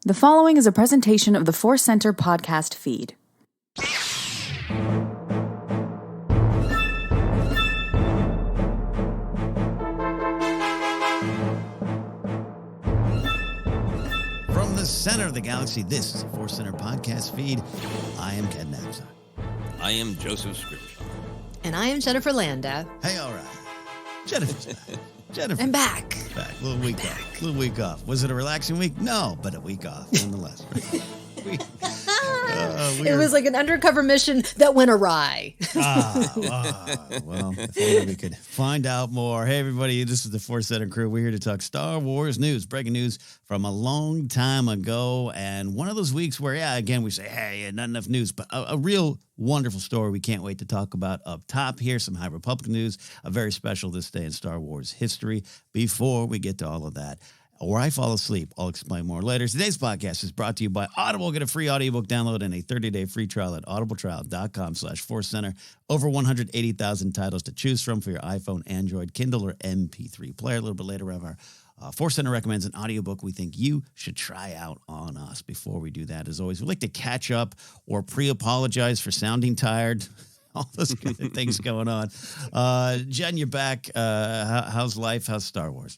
The following is a presentation of the ForceCenter podcast feed. From the center of the galaxy, this is the ForceCenter podcast feed. I am Ken Napzok. I am Joseph Scrimshaw. And I am Jennifer Landa. Hey, all right. Jennifer's back. Jennifer. I'm back. Back. Little week off. Was it a relaxing week? No, but a week off nonetheless. It was like an undercover mission that went awry. Well, if only we could find out more. Hey, everybody, this is the ForceCenter crew. We're here to talk Star Wars news, breaking news from a long time ago. And one of those weeks where, again, we say, hey, not enough news, but a real wonderful story we can't wait to talk about up top here. Some High Republic news, a very special this day in Star Wars history. Before we get to all of that, or I fall asleep, I'll explain more later. Today's podcast is brought to you by Audible. Get a free audiobook download and a 30-day free trial at audibletrial.com/ForceCenter. Over 180,000 titles to choose from for your iPhone, Android, Kindle, or MP3 player. A little bit later, we have our ForceCenter recommends an audiobook we think you should try out on us. Before we do that, as always, we'd like to catch up or pre-apologize for sounding tired. All those kind of things going on. Jen, you're back. How's life? How's Star Wars?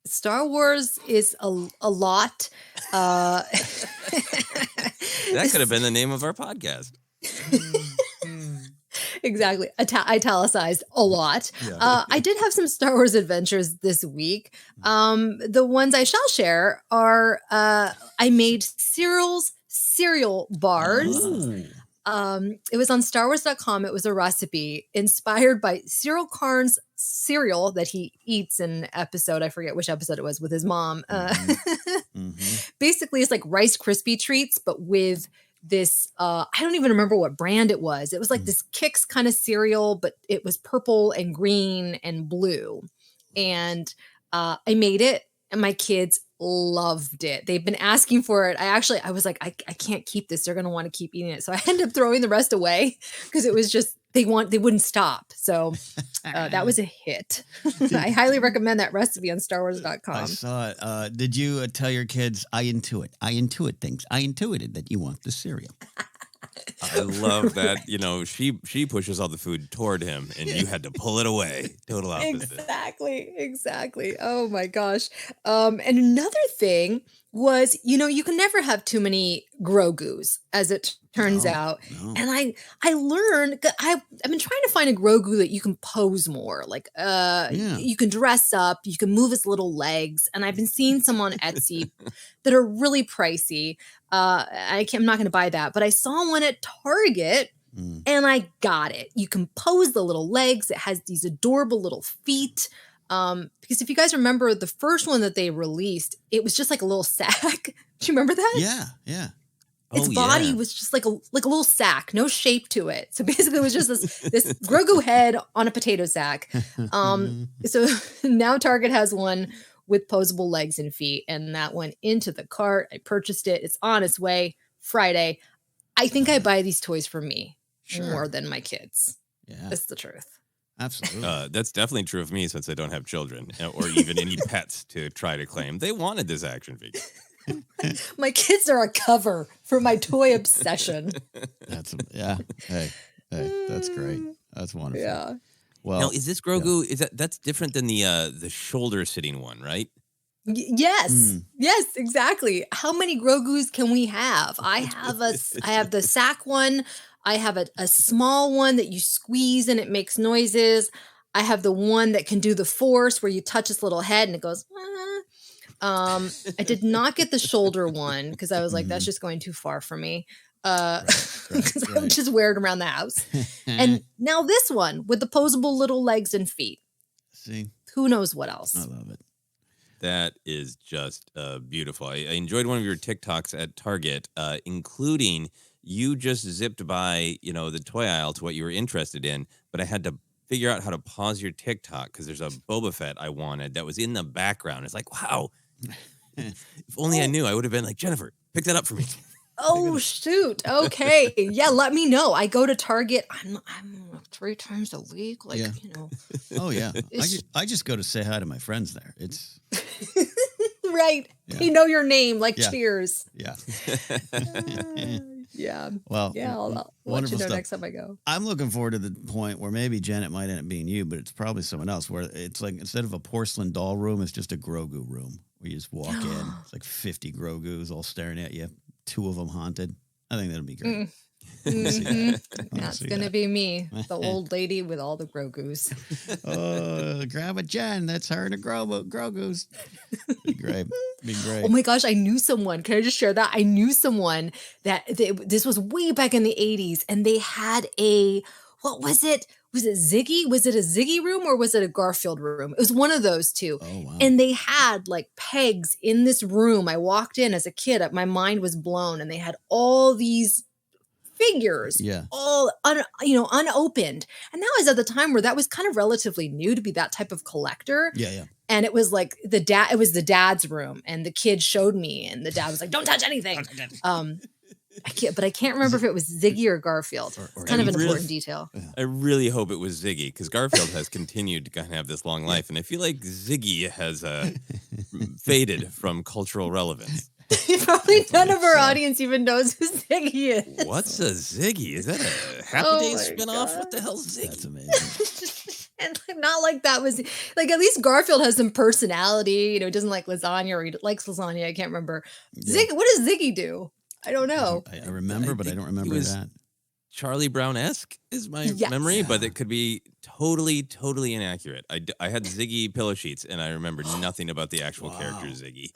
Star Wars is a lot. That could have been the name of our podcast. Exactly. Italicized a lot. Yeah. I did have some Star Wars adventures this week. The ones I shall share are I made Cyril's cereal bars. It was on StarWars.com. It was a recipe inspired by Cyril Karn's cereal that he eats in an episode. I forget which episode it was with his mom. Basically, it's like Rice Krispie treats, but with this, I don't even remember what brand it was. It was like this Kix kind of cereal, but it was purple and green and blue. And I made it and my kids loved it. They've been asking for it. I was like, I can't keep this. They're going to want to keep eating it. So I ended up throwing the rest away because it was just, they wouldn't stop. So that was a hit. I highly recommend that recipe on StarWars.com. I saw it. Did you tell your kids, I intuit things. I intuited that you want the cereal. I love that, she pushes all the food toward him and you had to pull it away. Total opposite. Exactly. Oh my gosh. And another thing was, you can never have too many Grogus, as it turns out. No. And I learned, I've been trying to find a Grogu that you can pose more. Like, you can dress up, you can move his little legs. And I've been seeing some on Etsy that are really pricey. I'm not going to buy that, but I saw one at Target and I got it. You can pose the little legs. It has these adorable little feet. Because if you guys remember the first one that they released, it was just like a little sack. Do you remember that? Yeah. Its body was just like a little sack, no shape to it. So basically it was just this Grogu head on a potato sack. So now Target has one with posable legs and feet, and that went into the cart. I purchased it. It's on its way Friday. I think I buy these toys for me more than my kids. Yeah. That's the truth. Absolutely. That's definitely true of me since I don't have children or even any pets to try to claim. They wanted this action figure. My kids are a cover for my toy obsession. Hey, that's great. That's wonderful. Yeah. Well, now, is this Grogu? Yeah. That's different than the shoulder sitting one, right? Yes, exactly. How many Grogus can we have? I have the sack one. I have a small one that you squeeze and it makes noises. I have the one that can do the force where you touch its little head and it goes. I did not get the shoulder one because I was like, that's just going too far for me. Because I would just wear it around the house. And now this one with the posable little legs and feet. See, who knows what else? I love it. That is just beautiful. I enjoyed one of your TikToks at Target, including you just zipped by, the toy aisle to what you were interested in, but I had to figure out how to pause your TikTok because there's a Boba Fett I wanted that was in the background. It's like, wow. If only I knew, I would have been like, Jennifer, pick that up for me. Oh, shoot. Okay. Yeah, let me know. I go to Target. I'm 3 times a week. Oh, yeah. I just go to say hi to my friends there. It's Right. Yeah. They know your name, like Yeah. Cheers. Yeah. Yeah. Well, Yeah, I'll let you wonderful know stuff. next time I go. I'm looking forward to the point where maybe Janet might end up being you, but it's probably someone else, where it's like instead of a porcelain doll room, it's just a Grogu room where you just walk in. It's like 50 Grogus all staring at you, 2 of them haunted. I think that'll be great. That's going to be me, the old lady with all the Grogus. Oh, Grandma Jen, that's her and the Grogus. Be great. Be great. Oh my gosh, I knew someone. Can I just share that? I knew someone that this was way back in the 80s, and they had what was it? Was it Ziggy? Was it a Ziggy room or was it a Garfield room? It was one of those two. Oh, wow. And they had like pegs in this room. I walked in as a kid, my mind was blown, and they had all these figures, all unopened. And that was at the time where that was kind of relatively new to be that type of collector. Yeah. And it was like it was the dad's room, and the kid showed me, and the dad was like, "Don't touch anything." I can't remember if it was Ziggy or Garfield. It's kind of an important detail. I really hope it was Ziggy, because Garfield has continued to kind of have this long life, and I feel like Ziggy has faded from cultural relevance. Probably none of our audience even knows who Ziggy is. What's a Ziggy? Is that a Happy Days spinoff? What the hell's Ziggy? That's amazing. And not like that was like, at least Garfield has some personality. He doesn't like lasagna, or he likes lasagna. I can't remember. Ziggy, what does Ziggy do? I don't know. I remember, but I don't remember that. Charlie Brown-esque is my memory, but it could be totally inaccurate. I had Ziggy pillow sheets, and I remember nothing about the actual character Ziggy.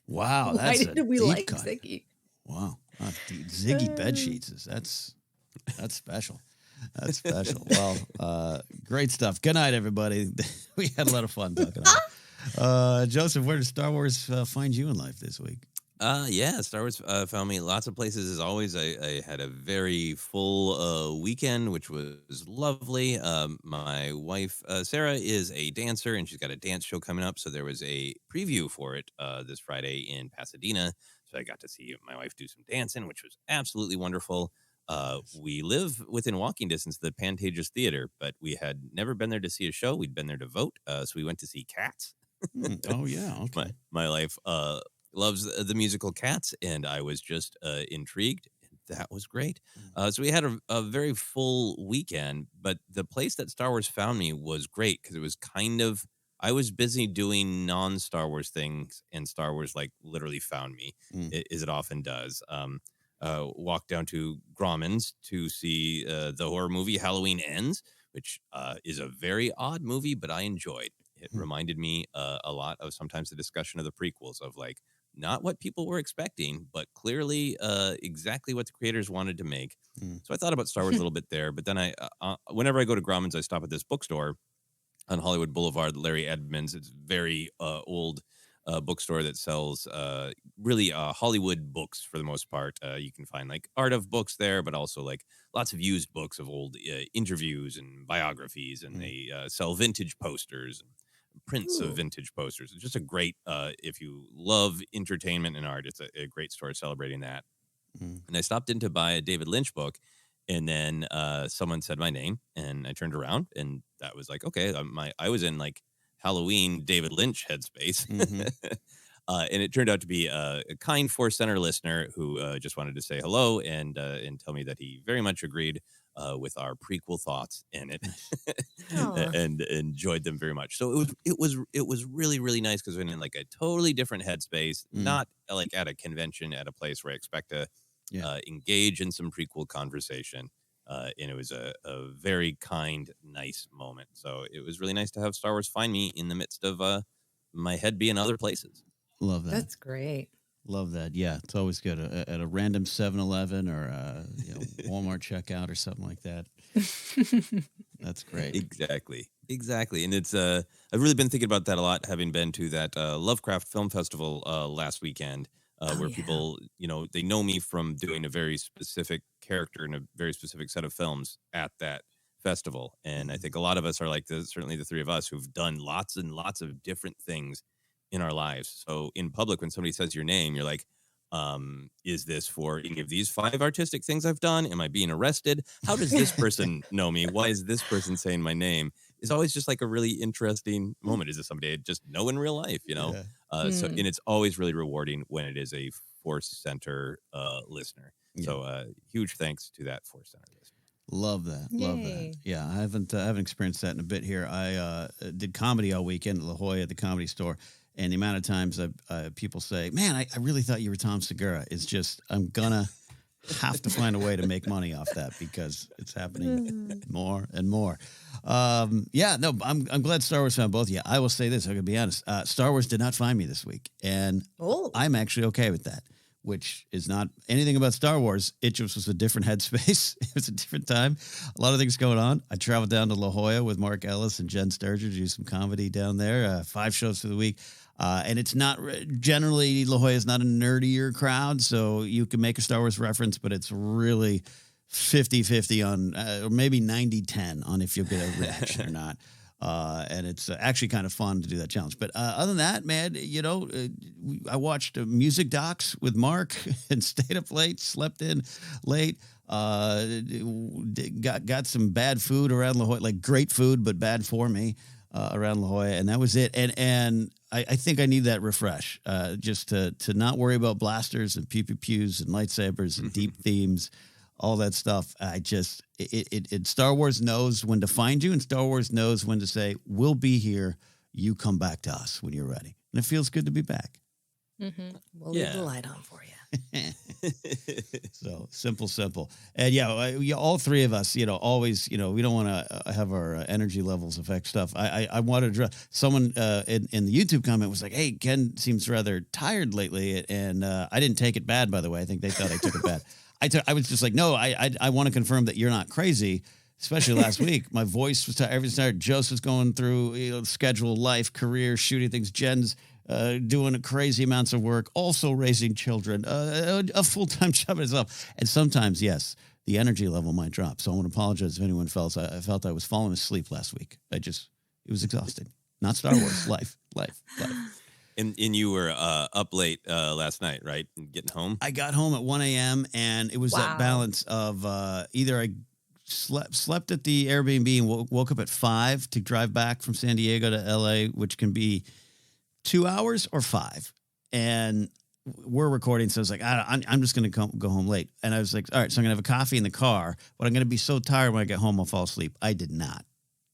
Wow, why did we like cut. Ziggy? Wow, Ziggy bed sheets that's special. That's special. Well, great stuff. Good night, everybody. We had a lot of fun talking about it. Joseph, where did Star Wars find you in life this week? Star Wars found me lots of places as always. I had a very full weekend, which was lovely. My wife, Sarah, is a dancer, and she's got a dance show coming up. So there was a preview for it this Friday in Pasadena. So I got to see my wife do some dancing, which was absolutely wonderful. We live within walking distance of the Pantages Theater, but we had never been there to see a show. We'd been there to vote. So we went to see Cats. Oh, yeah. Okay. My life loves the musical Cats, and I was just intrigued. That was great. So we had a very full weekend, but the place that Star Wars found me was great because it was I was busy doing non-Star Wars things, and Star Wars literally found me, as it often does. Walked down to Grauman's to see the horror movie Halloween Ends, which is a very odd movie, but I enjoyed. It reminded me a lot of sometimes the discussion of the prequels of not what people were expecting, but clearly exactly what the creators wanted to make. So I thought about Star Wars a little bit there, but then whenever I go to Grauman's, I stop at this bookstore on Hollywood Boulevard, Larry Edmonds. It's very old bookstore that sells really Hollywood books for the most part. You can find art of books there, but also lots of used books of old interviews and biographies, and they sell vintage posters and prints of vintage posters. It's just a great, if you love entertainment and art, it's a great store celebrating that. And I stopped in to buy a David Lynch book, and then someone said my name, and I turned around, and that was okay. I was in Halloween David Lynch headspace. And it turned out to be a kind ForceCenter listener who just wanted to say hello and tell me that he very much agreed with our prequel thoughts in it and enjoyed them very much. So it was really, really nice because we're in a totally different headspace, not at a convention at a place where I expect to engage in some prequel conversation. And it was a very kind, nice moment. So it was really nice to have Star Wars find me in the midst of my head being other places. Love that. That's great. Love that. Yeah, it's always good at a random 7-Eleven or Walmart checkout or something like that. That's great. Exactly. And it's I've really been thinking about that a lot, having been to that Lovecraft Film Festival last weekend, where people, they know me from doing a very specific character in a very specific set of films at that festival. And I think a lot of us are certainly the three of us who've done lots and lots of different things in our lives. So in public, when somebody says your name, you're like, is this for any of these 5 artistic things I've done? Am I being arrested? How does this person know me? Why is this person saying my name? is always just like a really interesting moment. Is it somebody I just know in real life, you know? So, and it's always really rewarding when it is a ForceCenter listener. Yeah. So huge thanks to that ForceCenter listener. Love that. Yay. Love that. Yeah, I haven't experienced that in a bit here. I did comedy all weekend at La Jolla at the Comedy Store, and the amount of times people say, man, I really thought you were Tom Segura. It's just, I'm going to have to find a way to make money off that because it's happening more and more. I'm glad Star Wars found both of you. I will say this, I'm going to be honest. Star Wars did not find me this week, and I'm actually okay with that, which is not anything about Star Wars. It just was a different headspace. It was a different time. A lot of things going on. I traveled down to La Jolla with Mark Ellis and Jen Sturgeon to do some comedy down there, 5 shows for the week. And it's not generally, La Jolla is not a nerdier crowd, so you can make a Star Wars reference, but it's really 50-50 on, or maybe 90-10 on if you'll get a reaction or not. And it's actually kind of fun to do that challenge. But other than that, man, I watched music docs with Mark and stayed up late, slept in late, got some bad food around La Jolla, like great food, but bad for me around La Jolla. And that was it. And I think I need that refresh just to not worry about blasters and pew-pew-pews and lightsabers and deep themes. All that stuff. It Star Wars knows when to find you, and Star Wars knows when to say, we'll be here. You come back to us when you're ready. And it feels good to be back. Mm-hmm. We'll leave the light on for you. So simple. And all three of us, always, we don't want to have our energy levels affect stuff. I wanted to someone in the YouTube comment was like, hey, Ken seems rather tired lately. And I didn't take it bad, by the way. I think they thought I took it bad. I was just like, no, I want to confirm that you're not crazy, especially last week. My voice was tired. Everything's tired. Joseph's going through schedule, life, career, shooting things. Jen's doing crazy amounts of work, also raising children, a full-time job itself. And sometimes, yes, the energy level might drop. So I want to apologize if anyone felt I felt I was falling asleep last week. It was exhausting. Not Star Wars. Life. And you were up late last night, right? Getting home? I got home at 1 a.m. and it was that balance of either I slept at the Airbnb and woke up at 5 to drive back from San Diego to L.A., which can be 2 hours or 5. And we're recording, so I was like, I'm just going to go home late. And I was like, all right, so I'm going to have a coffee in the car, but I'm going to be so tired when I get home I'll fall asleep. I did not.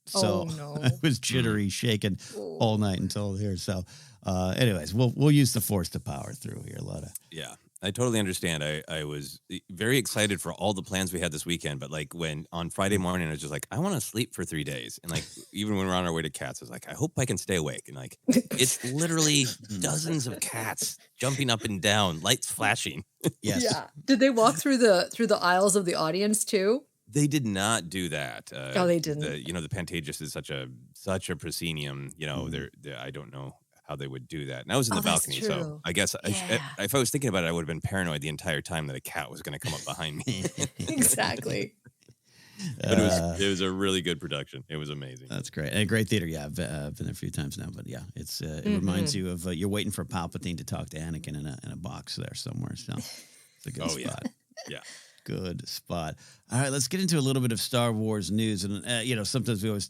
So I was jittery, shaking all night until here. So anyways, we'll use the Force to power through here, Lotta. Yeah, I totally understand. I was very excited for all the plans we had this weekend, but like when on Friday morning, I was just like, I want to sleep for 3 days. And like, even when we're on our way to cats, I was like, I hope I can stay awake. And like, it's literally dozens of cats jumping up and down, lights flashing. Yes. Yeah. Did they walk through the aisles of the audience too? They did not do that. They didn't. The Pantages is such a proscenium. I don't know how they would do that. And I was in the balcony, so I guess if I was thinking about it, I would have been paranoid the entire time that a cat was going to come up behind me. Exactly. But it was a really good production. It was amazing. That's great. And a great theater. Yeah, I've been there a few times now. But yeah, it reminds you of you're waiting for Palpatine to talk to Anakin in a box there somewhere. So it's a good spot. Yeah. Good spot. All right, let's get into a little bit of Star Wars news. And, sometimes we always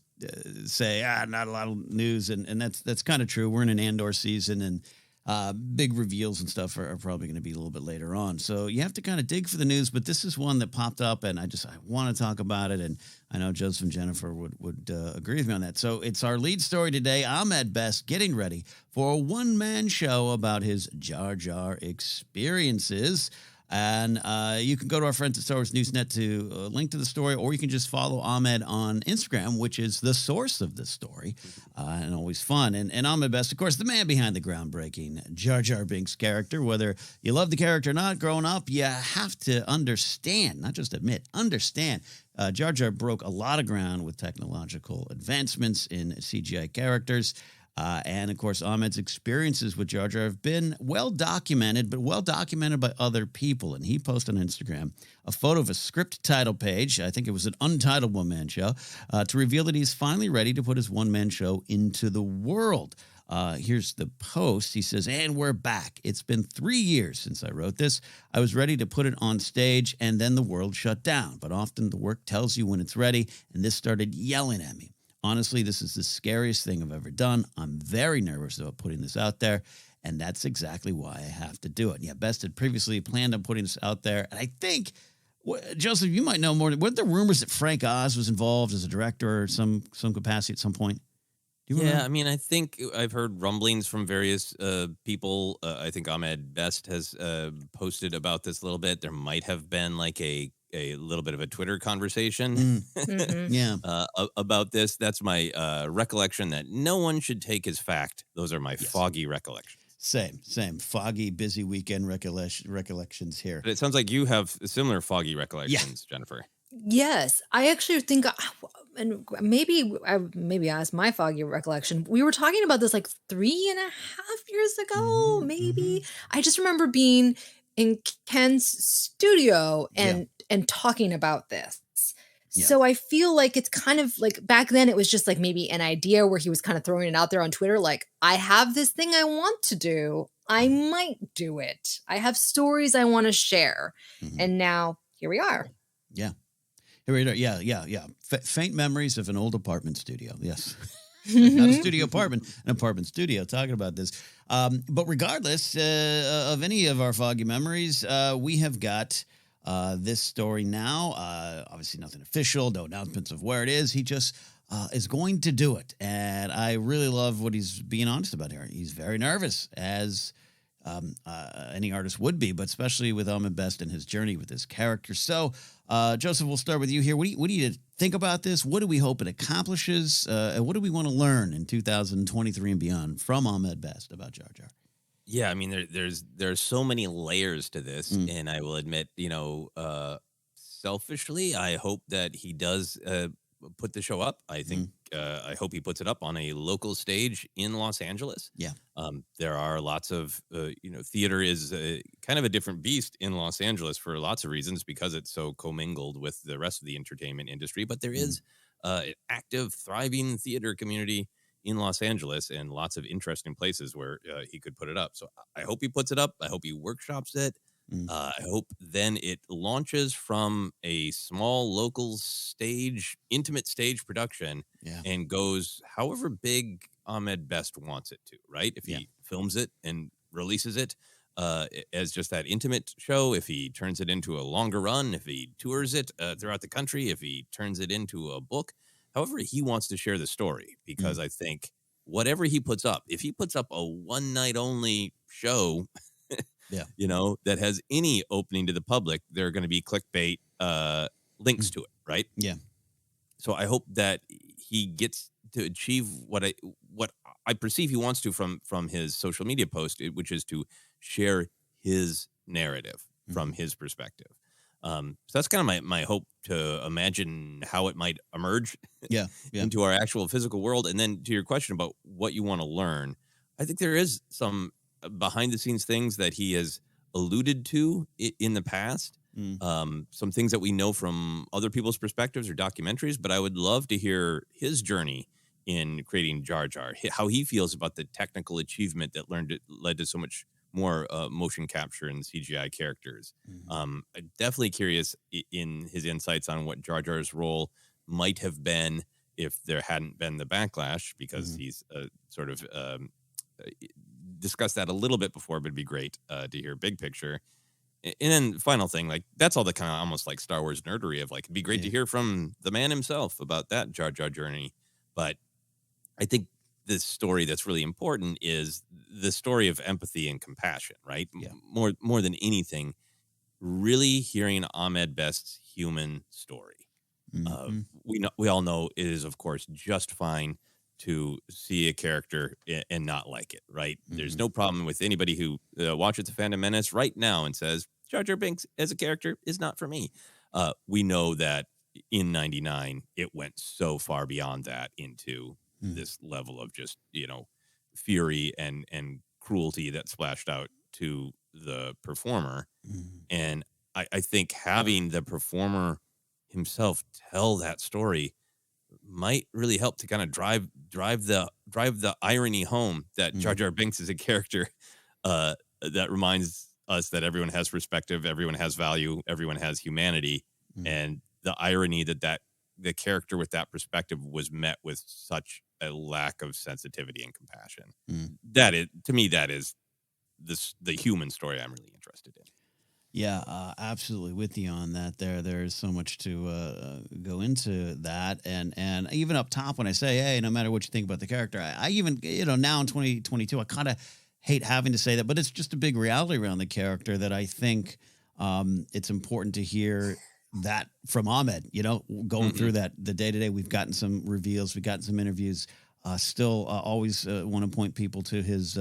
say, not a lot of news. And that's kind of true. We're in an Andor season, and big reveals and stuff are probably going to be a little bit later on. So you have to kind of dig for the news. But this is one that popped up, and I want to talk about it. And I know Joseph and Jennifer would agree with me on that. So it's our lead story today. Ahmed Best getting ready for a one-man show about his Jar Jar experiences. And you can go to our friends at Star Wars Newsnet to link to the story, or you can just follow Ahmed on Instagram, which is the source of the story, and always fun. And Ahmed Best, of course, the man behind the groundbreaking Jar Jar Binks character. Whether you love the character or not, growing up, you have to understand, not just admit, understand. Jar Jar broke a lot of ground with technological advancements in CGI characters. And, of course, Ahmed's experiences with Jar Jar have been well-documented, but well-documented by other people. And he posted on Instagram a photo of a script title page, I think it was an Untitled one-man show, to reveal that he's finally ready to put his one-man show into the world. Here's the post. He says, and we're back. It's been 3 years since I wrote this. I was ready to put it on stage, and then the world shut down. But often the work tells you when it's ready, and this started yelling at me. honestly, this is the scariest thing I've ever done. I'm very nervous about putting this out there, and that's exactly why I have to do it. Yeah, Best had previously planned on putting this out there, and I think, Joseph, you might know more. Weren't there rumors that Frank Oz was involved as a director or some capacity at some point? Do you remember? I mean, I think I've heard rumblings from various people. I think Ahmed Best has posted about this a little bit. There might have been like a little bit of a Twitter conversation about this. That's my recollection that no one should take as fact. Those are my foggy recollections. Same. Foggy, busy weekend recollections here. But it sounds like you have similar foggy recollections, Jennifer. Yes, I actually think, and maybe as my foggy recollection, we were talking about this like 3.5 years ago, maybe. I just remember being in Ken's studio and talking about this. Yeah. So I feel like it's kind of like back then it was just like maybe an idea where he was kind of throwing it out there on Twitter. Like, I have this thing I want to do. I might do it. I have stories I want to share. And now here we are. Yeah. Here we are. Yeah. Faint memories of an old apartment studio. Yes. Not a studio apartment, an apartment studio, talking about this. But regardless of any of our foggy memories, we have got this story now. Obviously nothing official, no announcements of where it is. He just is going to do it. And I really love what he's being honest about here. He's very nervous, as any artist would be, but especially with Ahmed Best and his journey with this character. So, Joseph, we'll start with you here. What do you think about this? What do we hope it accomplishes? And what do we want to learn in 2023 and beyond from Ahmed Best about Jar Jar? Yeah, I mean, there's so many layers to this, and I will admit, selfishly, I hope that he does put the show up. I think I hope he puts it up on a local stage in Los Angeles. Yeah, there are lots of theater is kind of a different beast in Los Angeles for lots of reasons because it's so commingled with the rest of the entertainment industry. But there is an active, thriving theater community in Los Angeles and lots of interesting places where he could put it up. So I hope he puts it up. I hope he workshops it. I hope then it launches from a small local stage, intimate stage production and goes however big Ahmed Best wants it to, right? If he films it and releases it as just that intimate show, if he turns it into a longer run, if he tours it throughout the country, if he turns it into a book, however he wants to share the story, because I think whatever he puts up, if he puts up a one night only show, that has any opening to the public, there are going to be clickbait links to it, right? Yeah. So I hope that he gets to achieve what I perceive he wants to from his social media post, which is to share his narrative from his perspective. So that's kind of my hope, to imagine how it might emerge into our actual physical world. And then to your question about what you want to learn, I think there is some behind the scenes things that he has alluded to in the past. Some things that we know from other people's perspectives or documentaries, but I would love to hear his journey in creating Jar Jar, how he feels about the technical achievement that led to so much more motion capture and CGI characters. I'm definitely curious in his insights on what Jar Jar's role might have been if there hadn't been the backlash, because he's sort of discussed that a little bit before, but it'd be great to hear big picture. And then final thing, like that's all the kind of almost like Star Wars nerdery of like, it'd be great to hear from the man himself about that Jar Jar journey. But I think this story that's really important is the story of empathy and compassion, right? More than anything, really hearing Ahmed Best's human story. We all know it is, of course, just fine to see a character and not like it, right? There's no problem with anybody who watches The Phantom Menace right now and says, Jar Jar Binks as a character is not for me. We know that in 99, it went so far beyond that into this level of just, fury and cruelty that splashed out to the performer. And I think having the performer himself tell that story might really help to kind of drive the irony home that Jar Jar Binks is a character that reminds us that everyone has perspective, everyone has value, everyone has humanity, and the irony that the character with that perspective was met with such a lack of sensitivity and compassion. That is, to me, that is the human story I'm really interested in. Yeah, absolutely with you on that. There's so much to go into that, and even up top when I say, hey, no matter what you think about the character, I even now in 2022, I kind of hate having to say that, but it's just a big reality around the character that I think it's important to hear that from Ahmed. Going through that the day to day, we've gotten some reveals, we've gotten some interviews. Still, always want to point people to his.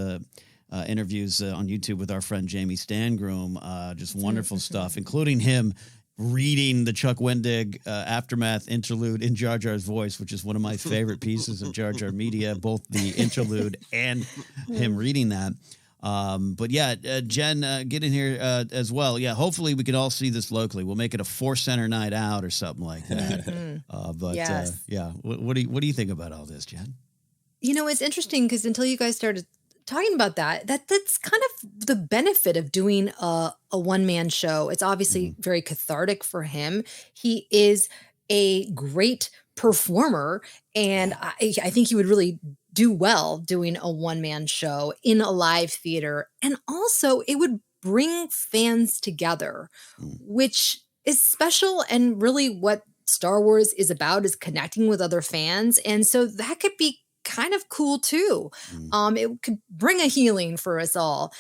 Interviews on YouTube with our friend Jamie Stangroom, just wonderful stuff, including him reading the Chuck Wendig Aftermath interlude in Jar Jar's voice, which is one of my favorite pieces of Jar Jar media, both the interlude and him reading that. But yeah, Jen, get in here as well. Yeah, hopefully we can all see this locally. We'll make it a ForceCenter night out or something like that. But yes. Yeah, what do you think about all this, Jen? It's interesting because until you guys started talking about that's kind of the benefit of doing a one-man show. It's obviously very cathartic for him. He is a great performer, and I think he would really do well doing a one-man show in a live theater. And also it would bring fans together, which is special, and really what Star Wars is about is connecting with other fans. And so that could be kind of cool too. It could bring a healing for us all.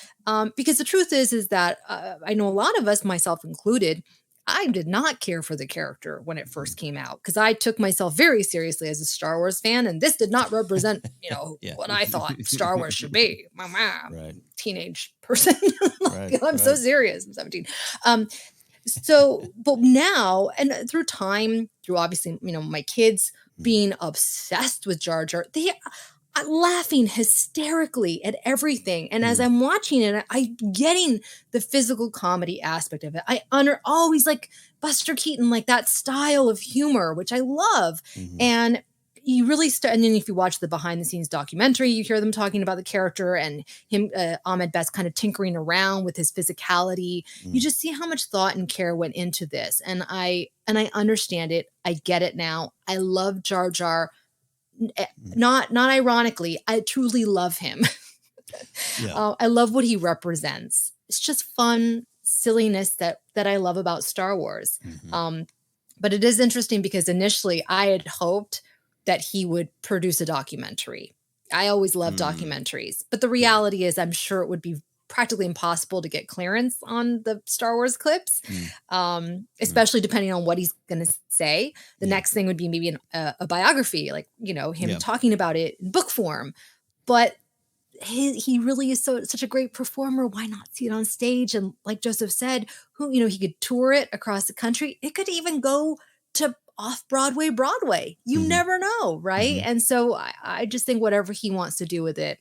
Because the truth is that I know a lot of us, myself included, I did not care for the character when it first came out because I took myself very seriously as a Star Wars fan, and this did not represent, what I thought Star Wars should be. Right. Teenage person. I'm so serious. I'm 17. But now, and through time, through obviously, my kids being obsessed with Jar Jar, they are laughing hysterically at everything. And as I'm watching it, I'm getting the physical comedy aspect of it. I always like Buster Keaton, like that style of humor, which I love. And you really and then if you watch the behind the scenes documentary, you hear them talking about the character and him, Ahmed Best, kind of tinkering around with his physicality. You just see how much thought and care went into this. And I understand it. I get it now. I love Jar Jar. Not ironically, I truly love him. I love what he represents. It's just fun silliness that I love about Star Wars. But it is interesting because initially I had hoped that he would produce a documentary. I always love documentaries, but the reality is I'm sure it would be practically impossible to get clearance on the Star Wars clips, especially depending on what he's going to say. The next thing would be maybe a biography, like, him talking about it in book form. But he really is such a great performer. Why not see it on stage? And like Joseph said, he could tour it across the country. It could even go to Broadway. You never know, right? And so I just think whatever he wants to do with it,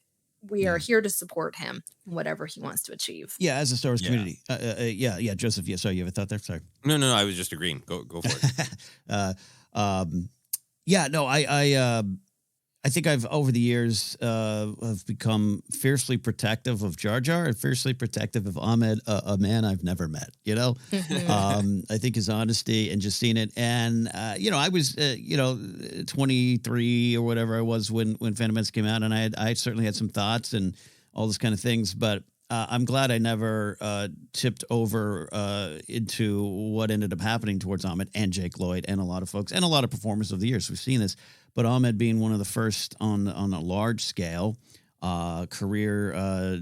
we are here to support him in whatever he wants to achieve. Yeah, as a Star Wars community. Joseph, sorry, you have a thought there? Sorry. No, I was just agreeing. Go for it. I think I've over the years have become fiercely protective of Jar Jar and fiercely protective of Ahmed, a man I've never met. I think his honesty and just seeing it, and I was 23 or whatever I was when Phantom Menace came out, and I certainly had some thoughts and all those kind of things, but I'm glad I never tipped over into what ended up happening towards Ahmed and Jake Lloyd and a lot of folks and a lot of performers of the years. We've seen this. But Ahmed being one of the first on a large scale, career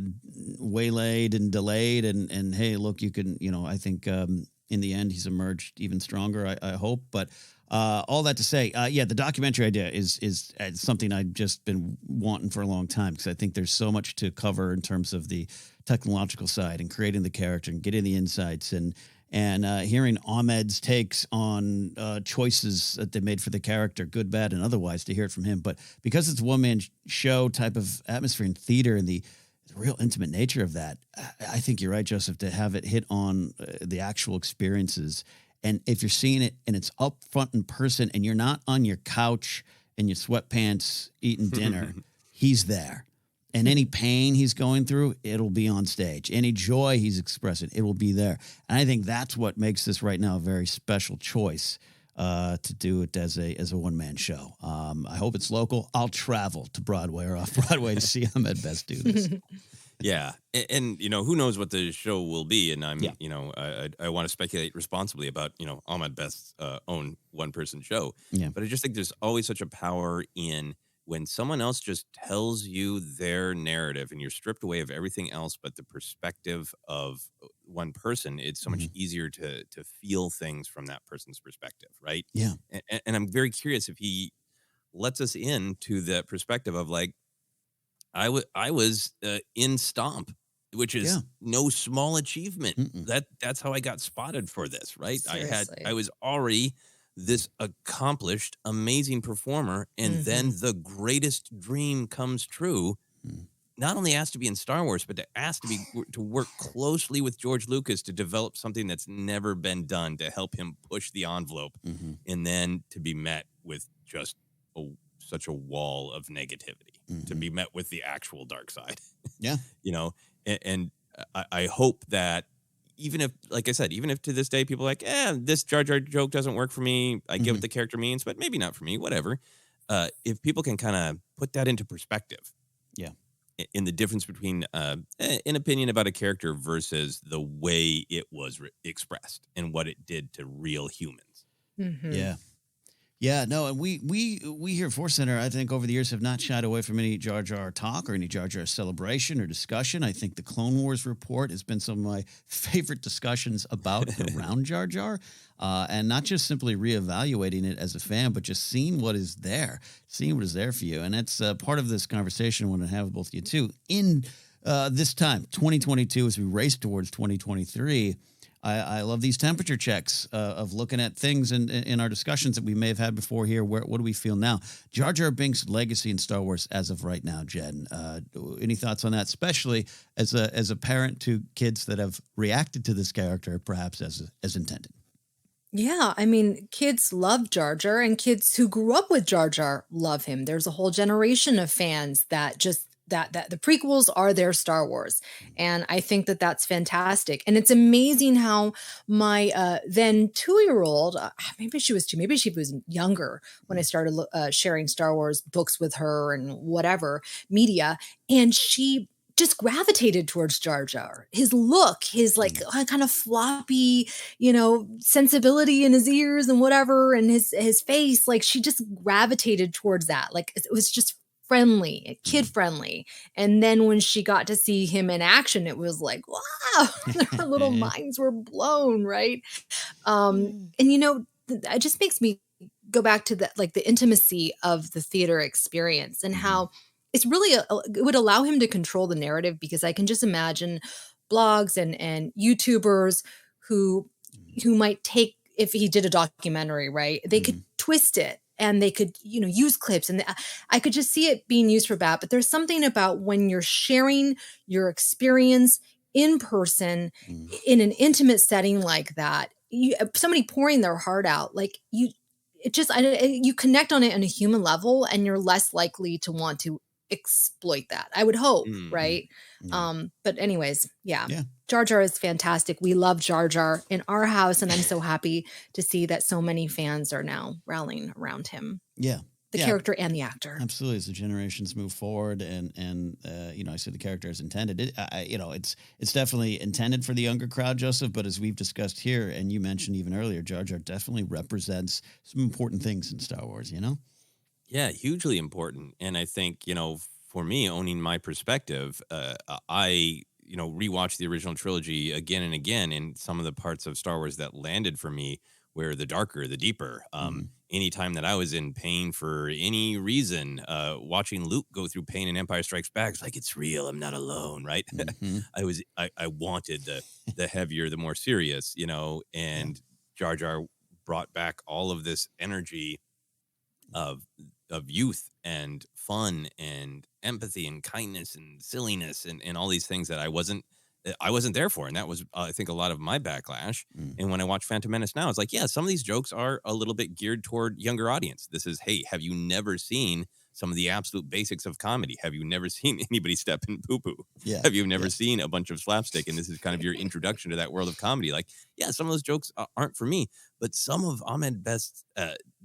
waylaid and delayed, and hey, look, you can, I think in the end he's emerged even stronger. I hope. But all that to say, the documentary idea is something I've just been wanting for a long time because I think there's so much to cover in terms of the technological side and creating the character and getting the insights and hearing Ahmed's takes on choices that they made for the character, good, bad, and otherwise, to hear it from him. But because it's a one-man show type of atmosphere in theater and the real intimate nature of that, I think you're right, Joseph, to have it hit on the actual experiences. And if you're seeing it and it's up front in person and you're not on your couch in your sweatpants eating dinner, he's there. And any pain he's going through, it'll be on stage. Any joy he's expressing, it will be there. And I think that's what makes this right now a very special choice to do it as a one-man show. I hope it's local. I'll travel to Broadway or off Broadway to see Ahmed Best do this. Yeah. And, who knows what the show will be. And I'm, Yeah. I want to speculate responsibly about, Ahmed Best's own one-person show. Yeah. But I just think there's always such a power in when someone else just tells you their narrative and you're stripped away of everything else but the perspective of one person. It's so much easier to feel things from that person's perspective, right? Yeah. And I'm very curious if he lets us into the perspective of like, I was in Stomp, which is no small achievement. That's how I got spotted for this, right? Seriously. I was already this accomplished, amazing performer, and then the greatest dream comes true. Not only asked to be in Star Wars, but to work closely with George Lucas to develop something that's never been done to help him push the envelope, and then to be met with just such a wall of negativity, to be met with the actual dark side. Yeah. And I hope that even if, like I said, even if to this day people are like, this Jar Jar joke doesn't work for me, I get what the character means, but maybe not for me, whatever. If people can kind of put that into perspective. Yeah. In the difference between an opinion about a character versus the way it was expressed and what it did to real humans. Yeah. Yeah, no, and we here at ForceCenter, I think over the years have not shied away from any Jar Jar talk or any Jar Jar celebration or discussion. I think the Clone Wars report has been some of my favorite discussions about around Jar Jar, and not just simply reevaluating it as a fan, but just seeing what is there for you. And that's part of this conversation I want to have with both of you too. In this time, 2022, as we race towards 2023. I love these temperature checks of looking at things in our discussions that we may have had before here. What do we feel now? Jar Jar Binks' legacy in Star Wars as of right now, Jen. Any thoughts on that, especially as a parent to kids that have reacted to this character perhaps as intended? Yeah, I mean, kids love Jar Jar, and kids who grew up with Jar Jar love him. There's a whole generation of fans that just that the prequels are their Star Wars. And I think that that's fantastic. And it's amazing how my then 2-year-old, maybe she was 2, maybe she was younger when I started sharing Star Wars books with her and whatever media. And she just gravitated towards Jar Jar. His look, his like kind of floppy, sensibility in his ears and whatever, and his face, like she just gravitated towards that. Like it was just friendly, kid friendly. And then when she got to see him in action, it was like, wow, her little minds were blown, right? And it just makes me go back to the intimacy of the theater experience and how it's really it would allow him to control the narrative, because I can just imagine blogs and YouTubers who might take, if he did a documentary, right, they could twist it. And they could, use clips, and I could just see it being used for that. But there's something about when you're sharing your experience in person in an intimate setting like that, somebody pouring their heart out, like you connect on it on a human level, and you're less likely to want to exploit that. I would hope, right? But anyways, yeah. Jar Jar is fantastic. We love Jar Jar in our house, and I'm so happy to see that so many fans are now rallying around him. Yeah. The character and the actor. Absolutely. As the generations move forward and I said the character is intended. It's definitely intended for the younger crowd, Joseph, but as we've discussed here, and you mentioned even earlier, Jar Jar definitely represents some important things in Star Wars, Yeah, hugely important. And I think, for me, owning my perspective, I rewatched the original trilogy again and again, and some of the parts of Star Wars that landed for me were the darker, the deeper. Anytime that I was in pain for any reason, watching Luke go through pain in Empire Strikes Back, it's like, it's real, I'm not alone, right? I wanted the heavier, the more serious, and Jar Jar brought back all of this energy of youth and fun and empathy and kindness and silliness and all these things that I wasn't there for. And that was, I think, a lot of my backlash. And when I watch Phantom Menace now, it's like, yeah, some of these jokes are a little bit geared toward younger audience. This is, hey, have you never seen some of the absolute basics of comedy. Have you never seen anybody step in poo-poo? Yeah. Have you never seen a bunch of slapstick? And this is kind of your introduction to that world of comedy. Like, yeah, some of those jokes aren't for me, but some of Ahmed Best's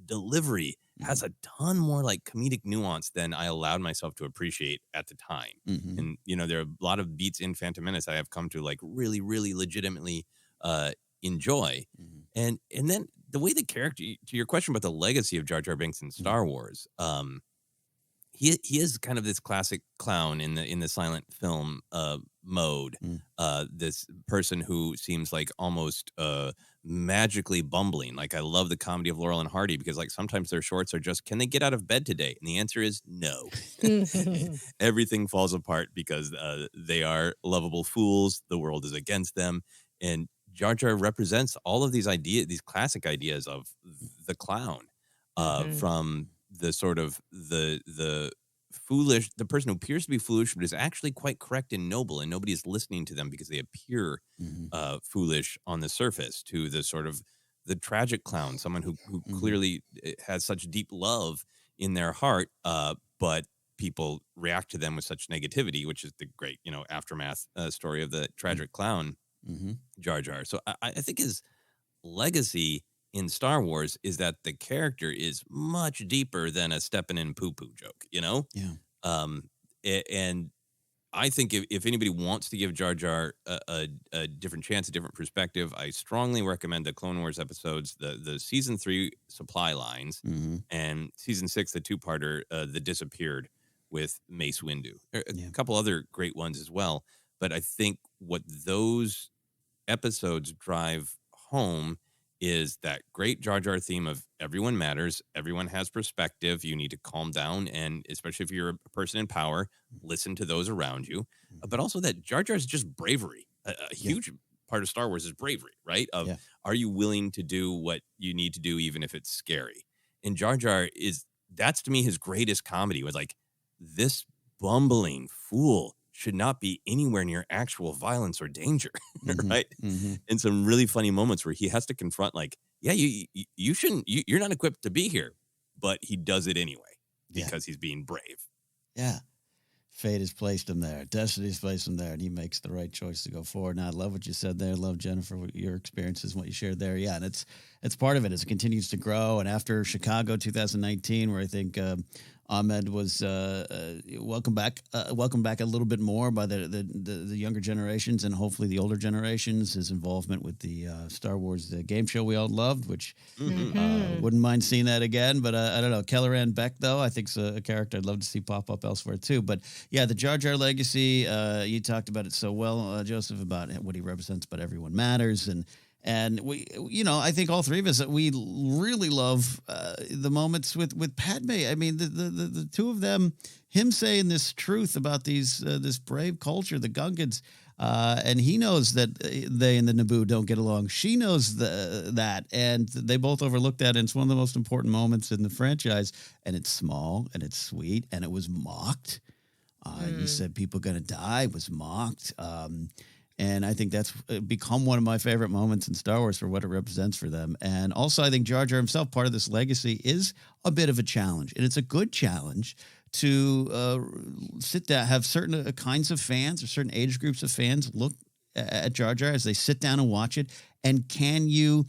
delivery has a ton more like comedic nuance than I allowed myself to appreciate at the time. And, you know, there are a lot of beats in Phantom Menace I have come to like really, really legitimately enjoy. And then the way the character, to your question about the legacy of Jar Jar Binks in Star Wars, he is kind of this classic clown in the silent film mode. This person who seems like almost magically bumbling. Like, I love the comedy of Laurel and Hardy because like sometimes their shorts are just, can they get out of bed today? And the answer is no. Everything falls apart because they are lovable fools. The world is against them. And Jar Jar represents all of these ideas, these classic ideas of the clown, from the sort of the foolish, the person who appears to be foolish, but is actually quite correct and noble, and nobody is listening to them because they appear foolish on the surface, to the sort of the tragic clown, someone who clearly has such deep love in their heart, but people react to them with such negativity, which is the great, you know, aftermath story of the tragic clown, Jar Jar. So I think his legacy in Star Wars is that the character is much deeper than a stepping in poo-poo joke, you know? Yeah. And I think if anybody wants to give Jar Jar a different chance, a different perspective, I strongly recommend the Clone Wars episodes, the season 3 supply lines, and season 6, the 2-parter, The Disappeared with Mace Windu. A couple other great ones as well. But I think what those episodes drive home is that great Jar Jar theme of everyone matters, everyone has perspective, you need to calm down, and especially if you're a person in power, listen to those around you. But also that Jar Jar is just bravery. A huge part of Star Wars is bravery, right? Are you willing to do what you need to do even if it's scary? And Jar Jar that's to me his greatest comedy, was like, this bumbling fool should not be anywhere near actual violence or danger, right? And some really funny moments where he has to confront, like, yeah, you shouldn't, you're not equipped to be here, but he does it anyway because he's being brave. Yeah. Fate has placed him there. Destiny's placed him there, and he makes the right choice to go forward. And I love what you said there. I love, Jennifer, what your experiences and what you shared there. Yeah, and it's part of it as it continues to grow. And after Chicago 2019, where I think Ahmed was welcomed back a little bit more by the younger generations and hopefully the older generations. His involvement with the Star Wars game show we all loved, which wouldn't mind seeing that again. But I don't know. Kelleran Beck, though, I think is a character I'd love to see pop up elsewhere too. But yeah, the Jar Jar legacy, you talked about it so well, Joseph, about what he represents, but everyone matters. And we, you know, I think all three of us, we really love the moments with Padme. I mean, the two of them, him saying this truth about this brave culture, the Gungans, and he knows that they and the Naboo don't get along. She knows that, and they both overlook that. And it's one of the most important moments in the franchise. And it's small, and it's sweet, and it was mocked. You said people going to die, was mocked. And I think that's become one of my favorite moments in Star Wars for what it represents for them. And also, I think Jar Jar himself, part of this legacy, is a bit of a challenge. And it's a good challenge to sit down, have certain kinds of fans or certain age groups of fans look at Jar Jar as they sit down and watch it. And can you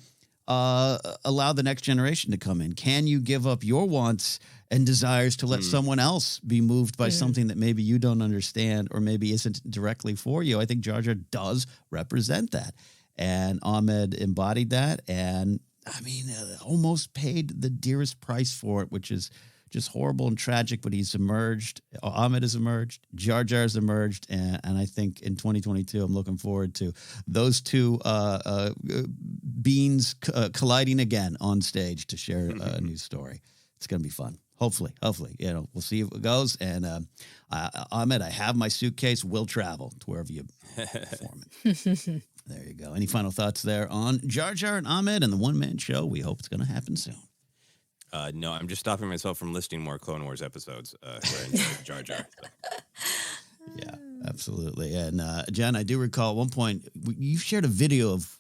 allow the next generation to come in? Can you give up your wants and desires to let someone else be moved by something that maybe you don't understand or maybe isn't directly for you? I think Jar Jar does represent that. And Ahmed embodied that. And I mean, almost paid the dearest price for it, which is just horrible and tragic, but he's emerged. Ahmed has emerged. Jar Jar's emerged. And I think in 2022, I'm looking forward to those two beings colliding again on stage to share a new story. It's going to be fun. Hopefully, you know, we'll see if it goes. And Ahmed, I have my suitcase. We'll travel to wherever you perform it. There you go. Any final thoughts there on Jar Jar and Ahmed and the one-man show? We hope it's going to happen soon. No, I'm just stopping myself from listing more Clone Wars episodes where I enjoyed Jar Jar. So. Yeah, absolutely. And Jen, I do recall at one point you shared a video of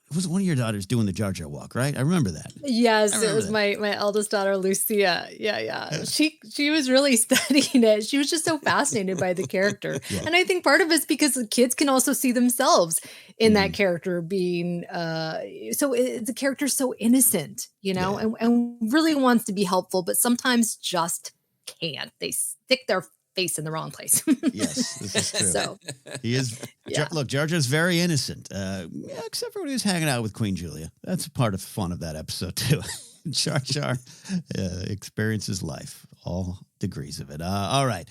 it was one of your daughters doing the Jar Jar walk, right? I remember that. Yes, it was my eldest daughter, Lucia. Yeah. She was really studying it. She was just so fascinated by the character. Yeah. And I think part of it's because the kids can also see themselves in that character being, the character's so innocent, and really wants to be helpful, but sometimes just can't. They stick their face in the wrong place. Yes, this is true. So he is. Yeah. Look, Jar Jar's very innocent, except for when he was hanging out with Queen Julia. That's part of the fun of that episode too. Jar Jar experiences life, all degrees of it. All right,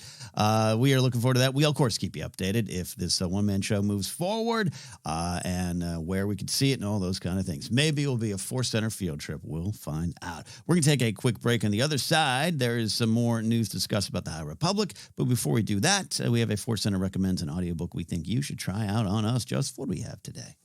we are looking forward to that. We'll of course keep you updated if this one-man show moves forward, and where we can see it and all those kind of things. Maybe it will be a ForceCenter field trip. We'll find out. We're going to take a quick break. On the other side, there is some more news to discuss about the High Republic. But before we do that, we have a ForceCenter recommends an audiobook we think you should try out on us. Joseph, what do we have today?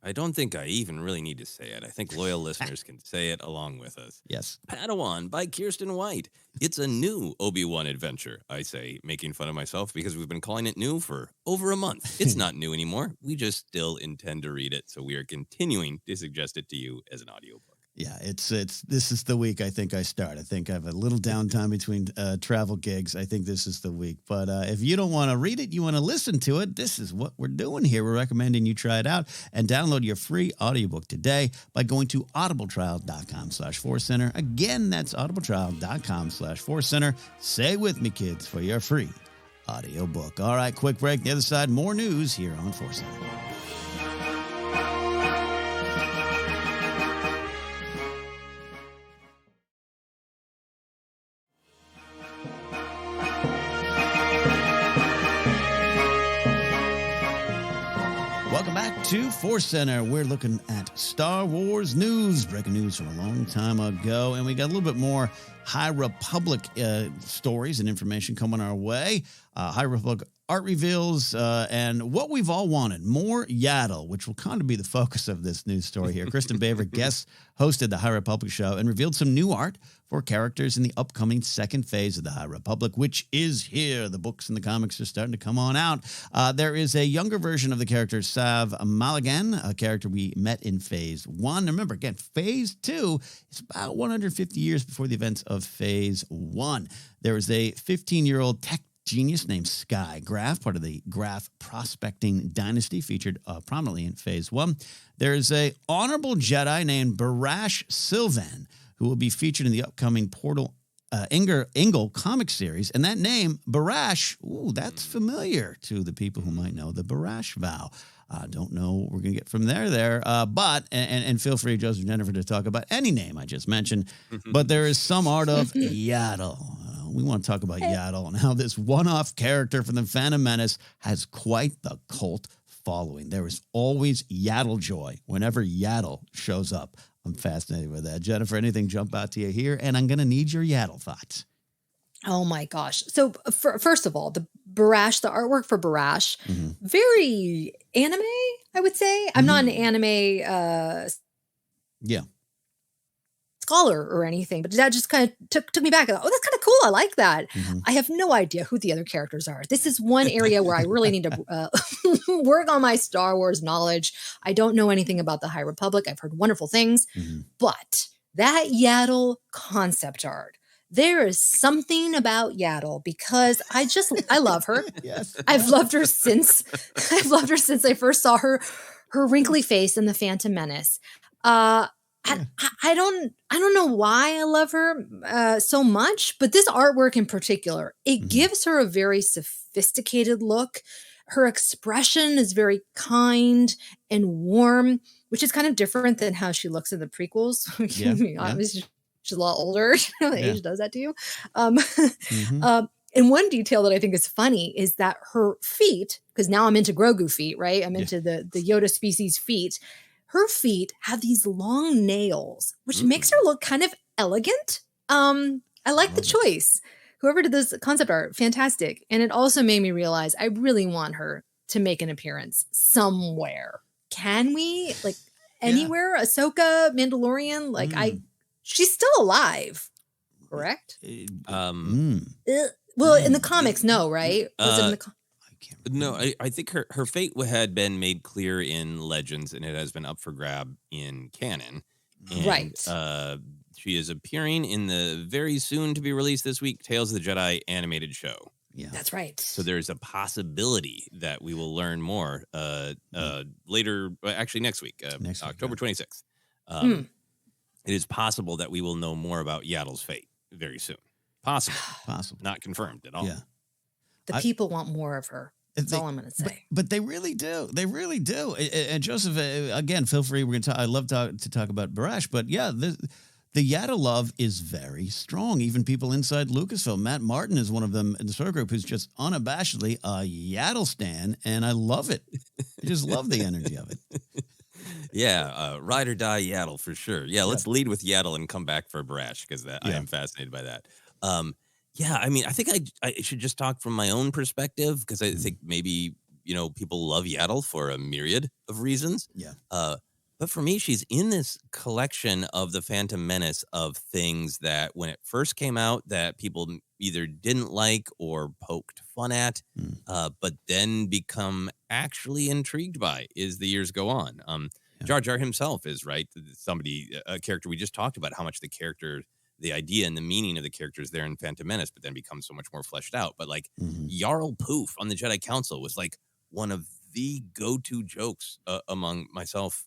I don't think I even really need to say it. I think loyal listeners can say it along with us. Yes. Padawan by Kirsten White. It's a new Obi-Wan adventure, I say, making fun of myself because we've been calling it new for over a month. It's not new anymore. We just still intend to read it, so we are continuing to suggest it to you as an audiobook. Yeah, this is the week I think I start. I think I have a little downtime between travel gigs. I think this is the week. But if you don't want to read it, you want to listen to it, this is what we're doing here. We're recommending you try it out and download your free audiobook today by going to audibletrial.com/ForceCenter. Again, that's audibletrial.com/ForceCenter. Say with me, kids, for your free audiobook. All right, quick break. The other side, more news here on ForceCenter. Welcome back to ForceCenter. We're looking at Star Wars news, breaking news from a long time ago, and we got a little bit more High Republic stories and information coming our way. High Republic art reveals and what we've all wanted, more Yaddle, which will kind of be the focus of this news story here. Kristen Baver guest hosted the High Republic show and revealed some new art for characters in the upcoming second phase of the High Republic, which is here. The books and the comics are starting to come on out. There is a younger version of the character Sav Mulligan, a character we met in Phase 1. Remember, again, Phase 2 is about 150 years before the events of Phase 1. There is a 15-year-old tech genius named Sky Graf, part of the Graf prospecting dynasty, featured prominently in Phase 1. There's a honorable Jedi named Barash Sylvan, who will be featured in the upcoming Portal Ingle comic series. And that name, Barash, that's familiar to the people who might know the Barash vow. Don't know what we're going to get from there. But feel free, Joseph and Jennifer, to talk about any name I just mentioned. But there is some art of Yaddle. We want to talk about Yaddle and how this one-off character from the Phantom Menace has quite the cult following. There is always Yaddle joy whenever Yaddle shows up. I'm fascinated with that. Jennifer, anything jump out to you here? And I'm going to need your Yaddle thoughts. Oh my gosh. So first of all, the artwork for Barash, very anime, I would say. I'm not an anime scholar or anything, but that just kind of took me back. That's kind of cool. I like that. I have no idea who the other characters are. This is one area where I really need to work on my Star Wars knowledge. I don't know anything about the High Republic. I've heard wonderful things, but that Yaddle concept art, there is something about Yaddle because I love her. Yes. I've loved her since I first saw her wrinkly face in The Phantom Menace. I don't know why I love her so much, but this artwork in particular, it gives her a very sophisticated look. Her expression is very kind and warm, which is kind of different than how she looks in the prequels. Obviously, she's a lot older. Age does that to you. And one detail that I think is funny is that her feet, because now I'm into Grogu feet, right? I'm into the Yoda species feet. Her feet have these long nails, which makes her look kind of elegant. I like the choice. Whoever did this concept art, fantastic. And it also made me realize I really want her to make an appearance somewhere. Can we? Like anywhere? Ahsoka, Mandalorian? She's still alive, correct? I Well, in the comics, no, right? Was it in the can't remember. No, I think her fate had been made clear in Legends, and it has been up for grab in canon. And, Right. She is appearing in the very soon to be released this week Tales of the Jedi animated show. Yeah. That's right. So there's a possibility that we will learn more later, actually next week, October 26th. It is possible that we will know more about Yaddle's fate very soon. Possible. Not confirmed at all. Yeah. The people want more of her. That's all I'm going to say. But they really do. They really do. And Joseph, again, feel free. We're going to talk. I love to talk about Barash, but yeah, the Yaddle love is very strong. Even people inside Lucasfilm. Matt Martin is one of them in the story group who's just unabashedly a Yaddle stan, and I love it. I just love the energy of it. Yeah, ride or die Yaddle for sure. Yeah, let's lead with Yaddle and come back for Barash because I am fascinated by that. Yeah, I mean, I think I should just talk from my own perspective because I think maybe, people love Yaddle for a myriad of reasons. Yeah. But for me, she's in this collection of the Phantom Menace of things that when it first came out that people either didn't like or poked fun at, but then become actually intrigued by as the years go on. Jar Jar himself is, right, a character we just talked about, how much the idea and the meaning of the characters there in Phantom Menace, but then becomes so much more fleshed out. But like Jarl Poof on the Jedi Council was like one of the go-to jokes among myself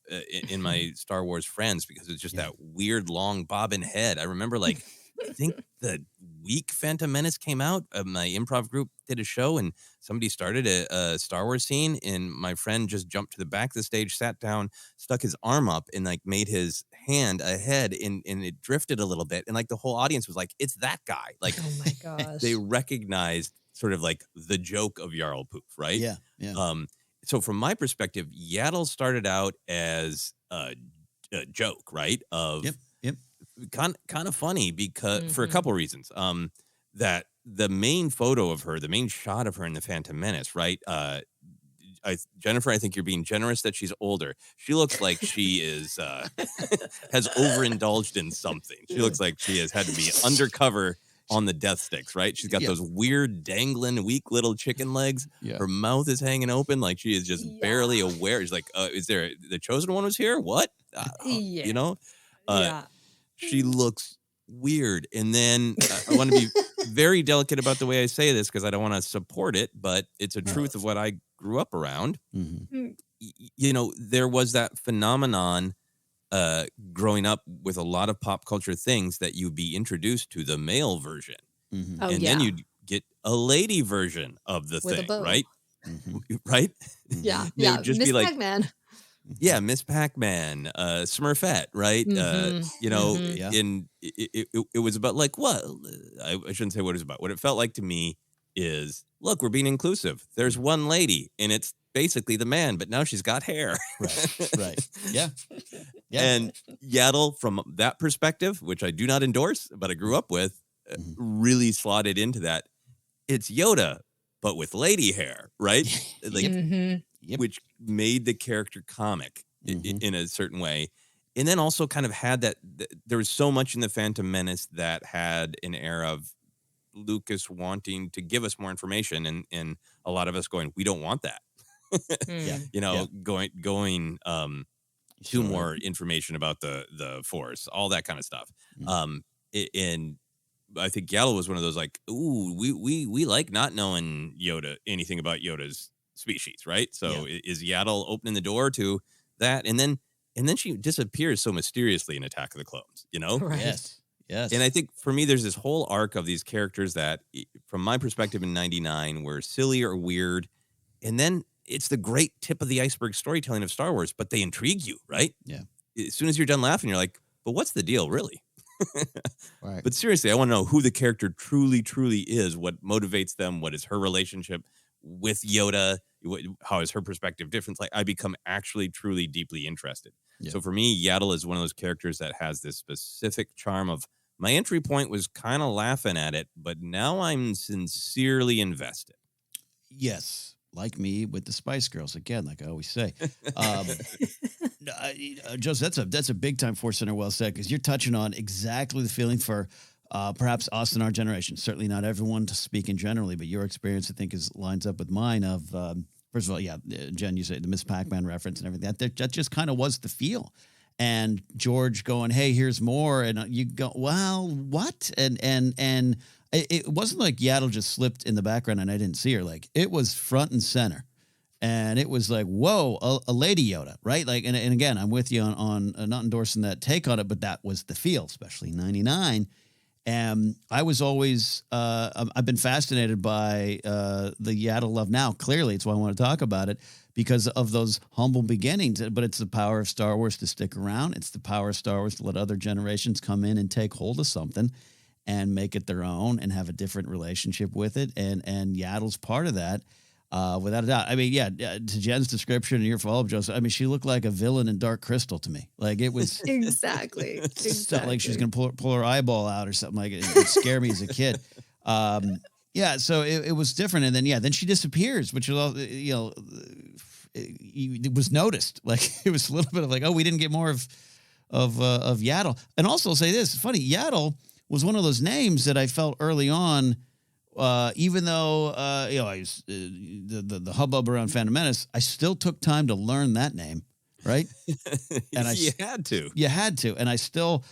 in my Star Wars friends because it's just that weird long bobbin head. I remember I think the week Phantom Menace came out, my improv group did a show and somebody started a Star Wars scene and my friend just jumped to the back of the stage, sat down, stuck his arm up and made his hand a head and it drifted a little bit. And the whole audience was like, it's that guy. Oh my gosh. They recognized sort of the joke of Jarl Poof, right? Yeah. Yeah. So from my perspective, Yaddle started out as a joke, right? Of kind of funny because for a couple of reasons. That the main photo of her, the main shot of her in the Phantom Menace, right? Jennifer, I think you're being generous that she's older. She looks like she is has overindulged in something. She looks like she has had to be undercover on the death sticks, right? She's got those weird dangling weak little chicken legs. Her mouth is hanging open like she is just barely aware. She's like, is there the chosen one was here? What? She looks weird. And then I want to be very delicate about the way I say this because I don't want to support it, but it's a truth of what I grew up around. There was that phenomenon growing up with a lot of pop culture things that you'd be introduced to the male version. Then you'd get a lady version of the with thing, a bow. right? Right? Yeah. They would just Miss be like, Pac-Man. yeah, Miss Pac-Man, Smurfette, right? And it was about what? I shouldn't say what it was about. What it felt like to me is, look, we're being inclusive. There's one lady, and it's basically the man, but now she's got hair. Right. Yeah. And Yaddle, from that perspective, which I do not endorse, but I grew up with, really slotted into that. It's Yoda, but with lady hair, right? Which made the character comic in a certain way. And then also kind of had that, there was so much in the Phantom Menace that had an air of Lucas wanting to give us more information and a lot of us going, we don't want that. Going to more information about the Force, all that kind of stuff. And I think Yaddle was one of those we like not knowing anything about Yoda's species, right? So is Yaddle opening the door to that? And then she disappears so mysteriously in Attack of the Clones, Right. Yes. And I think for me, there's this whole arc of these characters that, from my perspective in 99, were silly or weird. And then it's the great tip of the iceberg storytelling of Star Wars, but they intrigue you, right? Yeah. As soon as you're done laughing, you're like, but what's the deal, really? Right. But seriously, I want to know who the character truly is, what motivates them, what is her relationship with Yoda, how is her perspective different? I become actually truly deeply interested. Yeah. So for me, Yaddle is one of those characters that has this specific charm of, my entry point was kind of laughing at it, but now I'm sincerely invested. Yes. Like me with the Spice Girls, again, like I always say. Joseph, that's a big time ForceCenter well said, because you're touching on exactly the feeling for perhaps us in our generation, certainly not everyone to speak in generally, but your experience, I think, lines up with mine of, first of all, Jen, you say the Miss Pac-Man reference and everything. That just kind of was the feel. And George going, hey, here's more. And you go, well, what? And it wasn't like Yaddle just slipped in the background and I didn't see her. Like, it was front and center. And it was like, whoa, a Lady Yoda, right? Like, and again, I'm with you on not endorsing that take on it, but that was the feel, especially 99. And I was always, I've been fascinated by the Yaddle love now. Clearly, it's why I want to talk about it, because of those humble beginnings. But it's the power of Star Wars to stick around. It's the power of Star Wars to let other generations come in and take hold of something and make it their own and have a different relationship with it. And Yaddle's part of that. Without a doubt. I mean, to Jen's description and your follow-up, Joseph, I mean, she looked like a villain in Dark Crystal to me. Like, it was... Exactly. Felt like she was going to pull her eyeball out or something like it. It would scare me as a kid. So it was different. And then she disappears, which was, it was noticed. Like, it was a little bit of like, oh, we didn't get more of Yaddle. And also, I'll say this, it's funny, Yaddle was one of those names that I felt early on, even though I was, the hubbub around Phantom Menace, I still took time to learn that name, right? And you had to. You had to, and I still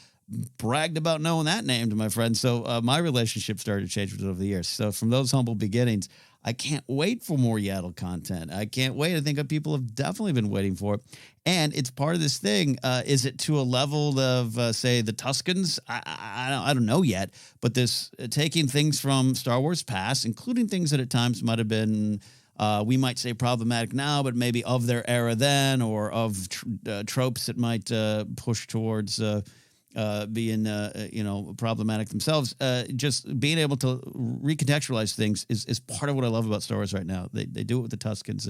bragged about knowing that name to my friends. So my relationship started to change over the years. So from those humble beginnings, I can't wait for more Yaddle content. I can't wait. I think people have definitely been waiting for it. And it's part of this thing. Is it to a level of, say, the Tuscans? I don't know yet. But this taking things from Star Wars past, including things that at times might have been, we might say problematic now, but maybe of their era then, or of tropes that might push towards being problematic themselves. Just being able to recontextualize things is part of what I love about Star Wars right now. They do it with the Tuscans.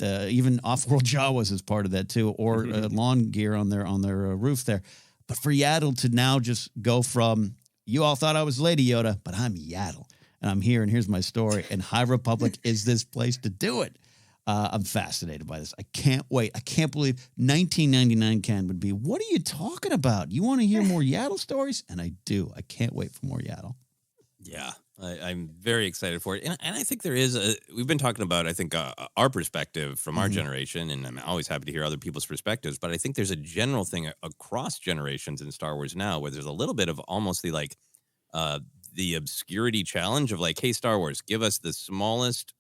Even off-world Jawas is part of that too, or lawn gear on their roof there. But for Yaddle to now just go from, you all thought I was Lady Yoda, but I'm Yaddle, and I'm here, and here's my story, and High Republic is this place to do it. I'm fascinated by this. I can't wait. I can't believe 1999 Ken would be, what are you talking about? You want to hear more Yaddle stories? And I do. I can't wait for more Yaddle. Yeah, I'm very excited for it. And I think there is we've been talking about, I think, our perspective from our generation, and I'm always happy to hear other people's perspectives, but I think there's a general thing across generations in Star Wars now where there's a little bit of almost the obscurity challenge of like, hey, Star Wars, give us the smallest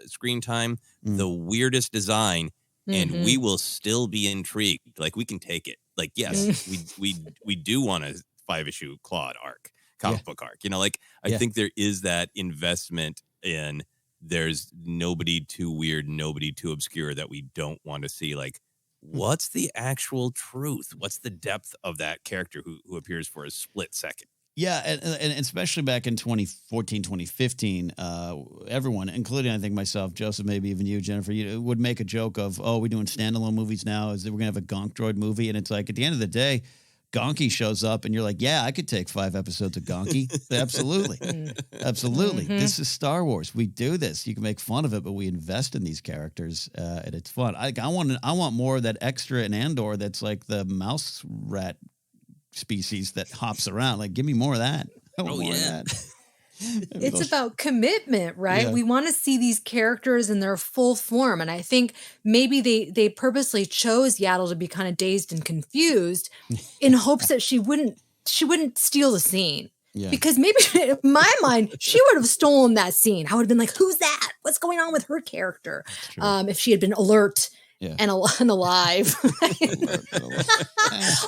screen time, the weirdest design, and we will still be intrigued. Like, we can take it. Like, yes, we do want a 5-issue Claude arc, comic book arc. I think there is that investment in, there's nobody too weird, nobody too obscure that we don't want to see. Like, what's the actual truth? What's the depth of that character who appears for a split second? Yeah, and especially back in 2014, 2015, everyone, including, I think, myself, Joseph, maybe even you, Jennifer, would make a joke of, oh, we're doing standalone movies now. Is that we're going to have a Gonk Droid movie? And it's like, at the end of the day, Gonky shows up, and you're like, yeah, I could take 5 episodes of Gonky. Absolutely. Absolutely. This is Star Wars. We do this. You can make fun of it, but we invest in these characters, and it's fun. I want more of that extra in Andor that's like the mouse rat species that hops around. Like, give me more of that. I want more of that. It's about commitment, right? Yeah. We want to see these characters in their full form. And I think maybe they purposely chose Yaddle to be kind of dazed and confused in hopes that she wouldn't steal the scene. Yeah. Because maybe in my mind, she would have stolen that scene. I would have been like, who's that? What's going on with her character? If she had been alert and alive.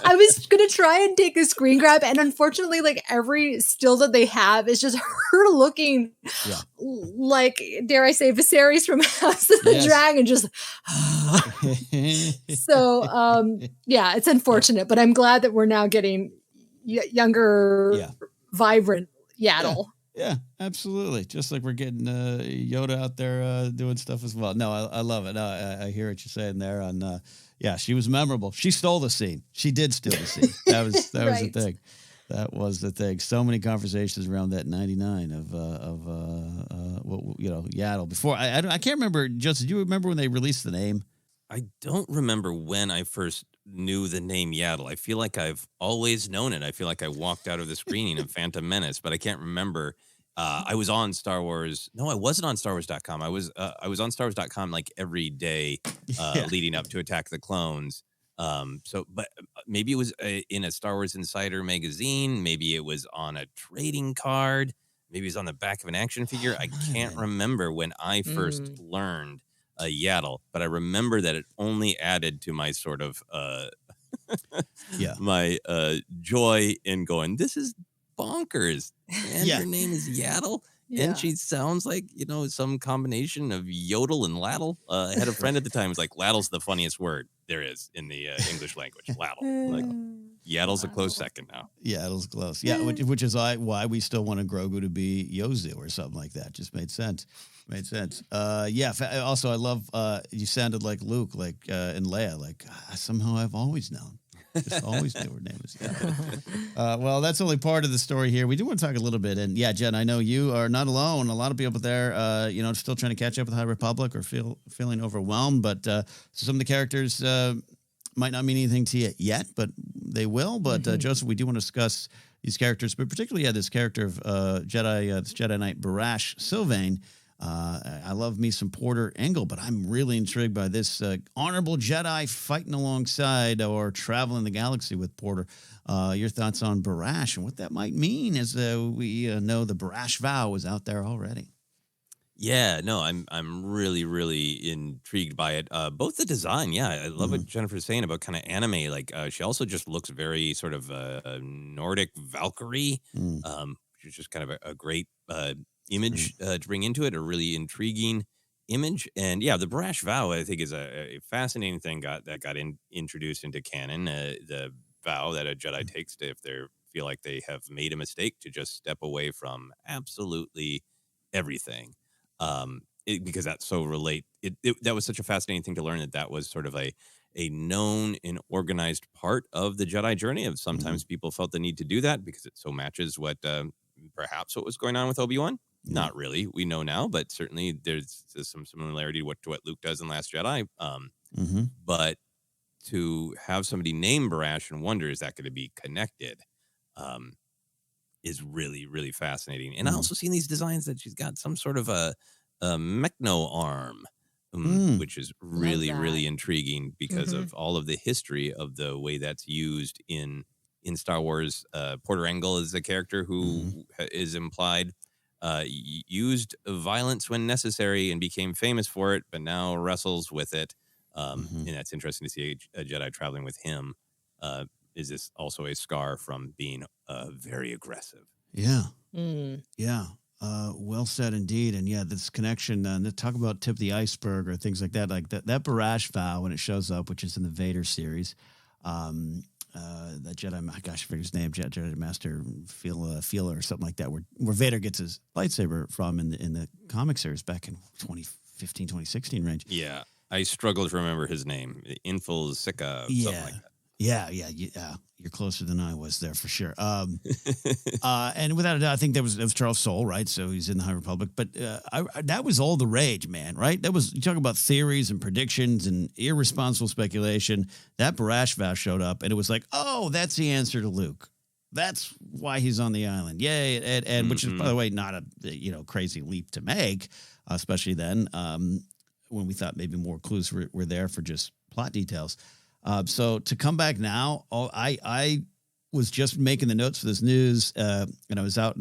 I was going to try and take a screen grab, and unfortunately, like, every still that they have is just her looking like, dare I say, Viserys from House of the Dragon. Just so, it's unfortunate, but I'm glad that we're now getting younger, vibrant Yaddle. Yeah, absolutely. Just like we're getting Yoda out there doing stuff as well. No, I love it. No, I hear what you're saying there. On she was memorable. She stole the scene. She did steal the scene. That was the thing. That was the thing. So many conversations around that 99 of Yaddle. Before I can't remember. Justin, do you remember when they released the name? I don't remember when I first knew the name Yaddle. I feel like I've always known it. I feel like I walked out of the screening of Phantom Menace, but I can't remember. I was on Star Wars. No, I wasn't on StarWars.com. I was on StarWars.com like every day leading up to Attack of the Clones. But maybe it was in a Star Wars Insider magazine. Maybe it was on a trading card. Maybe it was on the back of an action figure. I can't remember when I first learned Yaddle, but I remember that it only added to my sort of my joy in going, this is bonkers. And her name is Yaddle. Yeah. And she sounds like, some combination of yodel and laddle. I had a friend at the time who was like, laddle's the funniest word there is in the English language. Laddle. Like, Yaddle's a close second now. Yaddle's close. Yeah, which is why we still want a Grogu to be Yozu or something like that. Just made sense. Also, I love, you sounded like Luke, like in Leia, like, somehow I've always known. Just always knew her name was Yaddle. Well, that's only part of the story here. We do want to talk a little bit. And yeah, Jen, I know you are not alone. A lot of people there, still trying to catch up with the High Republic or feeling overwhelmed. But some of the characters might not mean anything to you yet, but they will. But Joseph, we do want to discuss these characters, but particularly this character of this Jedi Knight Barash Sylvain. I love me some Porter Engle, but I'm really intrigued by this honorable Jedi fighting alongside or traveling the galaxy with Porter. Your thoughts on Barash and what that might mean, as we know the Barash vow is out there already. Yeah, no, I'm really, really intrigued by it. Both the design, I love what Jennifer's saying about kind of anime. Like, she also just looks very sort of Nordic Valkyrie, which is just kind of a great image to bring into it, a really intriguing image. And the Barash vow, I think, is a fascinating thing that got introduced into canon. The vow that a Jedi takes to, if they feel like they have made a mistake, to just step away from absolutely everything. Because that's so that was such a fascinating thing to learn, that was sort of a known and organized part of the Jedi journey. Of sometimes people felt the need to do that because it so matches what perhaps what was going on with Obi-Wan. Not really, we know now, but certainly there's some similarity to what Luke does in Last Jedi. But to have somebody named Barash and wonder, is that going to be connected, is really, really fascinating. And I also seen these designs that she's got some sort of a mechno arm, which is really, really intriguing because of all of the history of the way that's used in Star Wars. Porter Engle is the character who is implied used violence when necessary and became famous for it, but now wrestles with it. And that's interesting to see a Jedi traveling with him. Is this also a scar from being very aggressive? Yeah. Well said indeed. And this connection, talk about tip of the iceberg or things like that. Like that Barash vow, when it shows up, which is in the Vader series, that Jedi, I forget his name, Jedi Master Feeler or something like that, where Vader gets his lightsaber from in the comic series back in 2015, 2016 range. Yeah. I struggle to remember his name. Infil Sika, something like that. Yeah. You're closer than I was there for sure. And without a doubt, I think that was Charles Soule, right? So he's in the High Republic. But that was all the rage, man, right? You talk about theories and predictions and irresponsible speculation. That Barash vow showed up, and it was like, oh, that's the answer to Luke. That's why he's on the island. Yay. And which is, by the way, not a crazy leap to make, especially then when we thought maybe more clues were there for just plot details. So to come back now, I was just making the notes for this news, and I was out,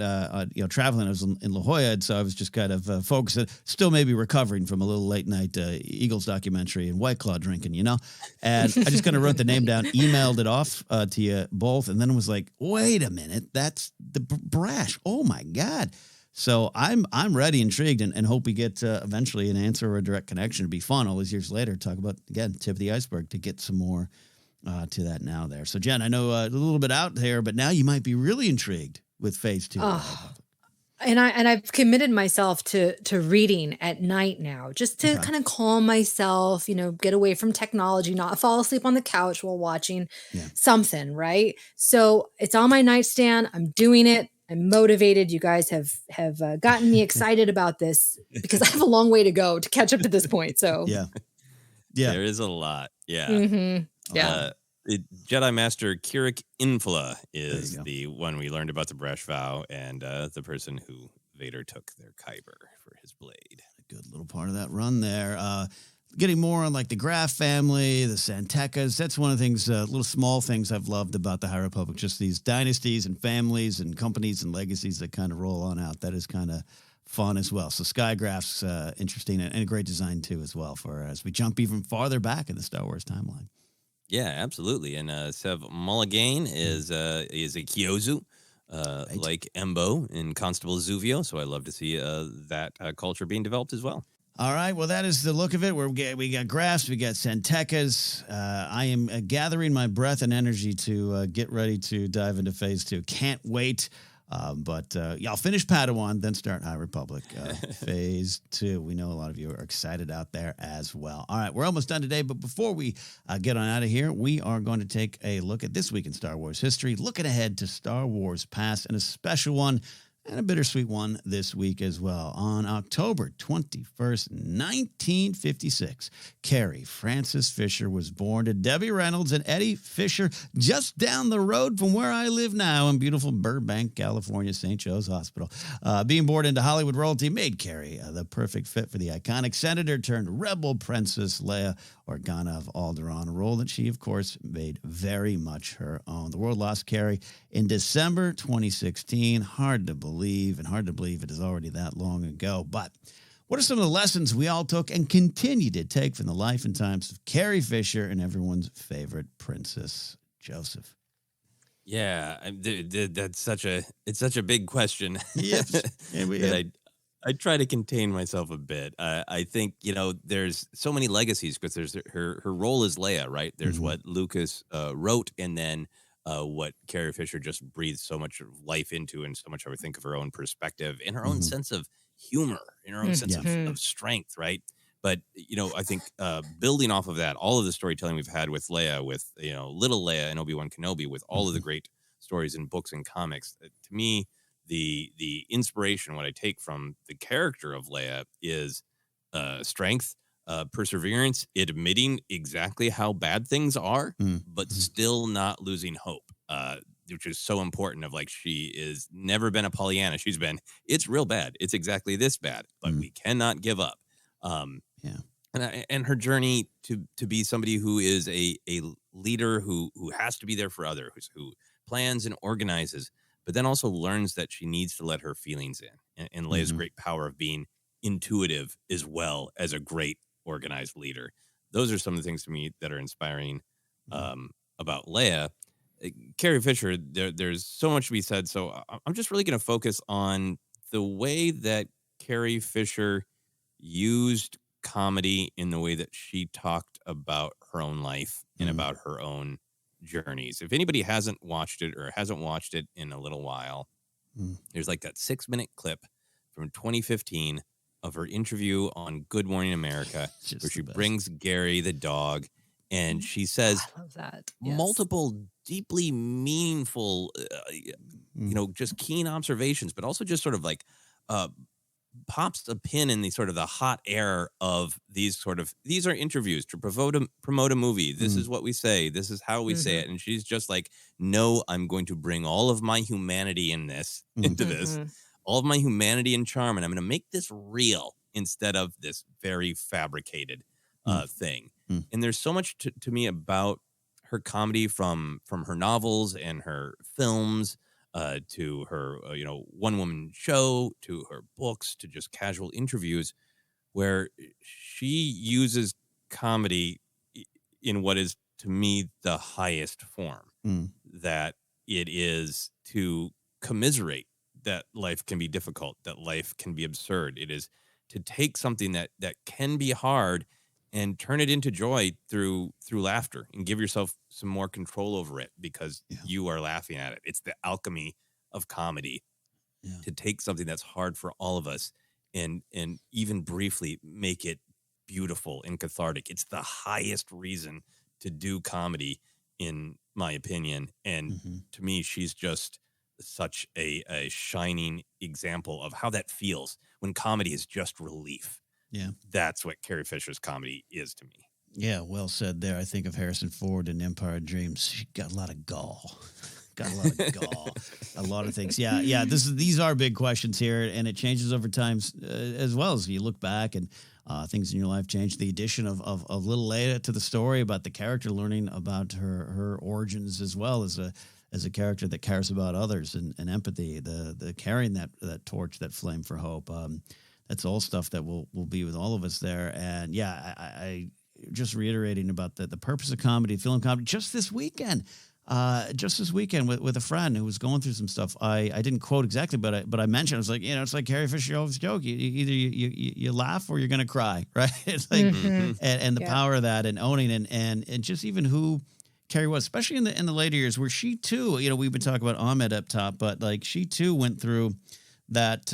traveling. I was in La Jolla, so I was just kind of focused. Still, maybe recovering from a little late night Eagles documentary and White Claw drinking, And I just kind of wrote the name down, emailed it off to you both, and then it was like, wait a minute, that's the Barash. Oh my God! So I'm ready, intrigued, and hope we get eventually an answer or a direct connection. It'd be fun all these years later. Talk about, again, tip of the iceberg to get some more to that now there. So, Jen, I know a little bit out there, but now you might be really intrigued with Phase 2. And I've committed myself to reading at night now, just to kind of calm myself, get away from technology, not fall asleep on the couch while watching something, right? So it's on my nightstand. I'm doing it. I'm motivated. You guys have gotten me excited about this because I have a long way to go to catch up to this point. So there is a lot. Yeah. Mm-hmm. Yeah. Jedi Master Kirik Infla is the one we learned about the Brash Vow, and the person who Vader took their Kyber for his blade. A good little part of that run there. Getting more on like the Graf family, the Santecas. That's one of the things, little small things I've loved about the High Republic. Just these dynasties and families and companies and legacies that kind of roll on out. That is kind of fun as well. So Skygraph's interesting and a great design too as well for as we jump even farther back in the Star Wars timeline. Yeah, absolutely. And Sev Mulligan is a Kyozu, Right. like Embo in Constable Zuvio. So I love to see that culture being developed as well. All right. Well, that is the look of it. We got Grafs, we got Santecas. I am gathering my breath and energy to get ready to dive into Phase 2. Can't wait. But I'll finish Padawan, then start High Republic Phase 2. We know a lot of you are excited out there as well. All right, we're almost done today, but before we get on out of here, we are going to take a look at this week in Star Wars history, looking ahead to Star Wars Past, and a special one and a bittersweet one this week as well. On October 21st, 1956, Carrie Frances Fisher was born to Debbie Reynolds and Eddie Fisher just down the road from where I live now in beautiful Burbank, California, St. Joe's Hospital. Being born into Hollywood royalty made Carrie the perfect fit for the iconic senator turned rebel princess Leia Organa of Alderaan, a role that she, of course, made very much her own. The world lost Carrie in December 2016. Hard to believe, and hard to believe it is already that long ago. But what are some of the lessons we all took and continue to take from the life and times of Carrie Fisher and everyone's favorite princess, Joseph? Yeah, that's such a big question. Yes. I try to contain myself a bit. I think, there's so many legacies because there's her role as Leia, right? There's what Lucas wrote, and then what Carrie Fisher just breathed so much life into, and so much I would think of her own perspective and her own sense of humor, in her own sense of strength, right? But, I think building off of that, all of the storytelling we've had with Leia, with, little Leia and Obi-Wan Kenobi, with all of the great stories in books and comics, to me, the inspiration, what I take from the character of Leia is strength, perseverance, admitting exactly how bad things are, but still not losing hope, which is so important. Of like, she is never been a Pollyanna. She's been, it's real bad. It's exactly this bad, but we cannot give up. And her journey to be somebody who is a leader who has to be there for others, who plans and organizes, but then also learns that she needs to let her feelings in, and Leia's great power of being intuitive as well as a great organized leader. Those are some of the things to me that are inspiring about Leia. Carrie Fisher, there's so much to be said, so I'm just really going to focus on the way that Carrie Fisher used comedy in the way that she talked about her own life and about her own journeys. If anybody hasn't watched it or hasn't watched it in a little while, there's like that 6-minute clip from 2015 of her interview on Good Morning America, where she brings Gary the dog, and she says I love that. multiple deeply meaningful, just keen observations, but also just sort of like pops a pin in the sort of the hot air of these are interviews to promote a movie. This is what we say. This is how we say it. And she's just like, no, I'm going to bring all of my humanity into this, all of my humanity and charm. And I'm going to make this real instead of this very fabricated thing. And there's so much to me about her comedy from her novels and her films, to her, one-woman show, to her books, to just casual interviews, where she uses comedy in what is, to me, the highest form. That it is to commiserate that life can be difficult, that life can be absurd. It is to take something that can be hard and turn it into joy through laughter, and give yourself some more control over it because you are laughing at it. It's the alchemy of comedy to take something that's hard for all of us and even briefly make it beautiful and cathartic. It's the highest reason to do comedy, in my opinion. And to me, she's just such a shining example of how that feels when comedy is just relief. Yeah. That's what Carrie Fisher's comedy is to me. Yeah, well said there. I think of Harrison Ford in Empire of Dreams. She got a lot of gall. Got a lot of gall. A lot of things. Yeah. These are big questions here, and it changes over time as well as you look back and things in your life change. The addition of little Leia to the story about the character, learning about her origins as well as a character that cares about others and empathy. The carrying that torch, that flame for hope. That's all stuff that will be with all of us there. And yeah, I just reiterating about the purpose of comedy, film comedy. Just this weekend with a friend who was going through some stuff. I didn't quote exactly, but I mentioned, I was like, it's like Carrie Fisher always joke. Either you laugh or you're going to cry, right? It's like, and the power of that and owning and just even who Carrie was, especially in the later years where she too, we've been talking about Ahmed up top, but like she too went through that,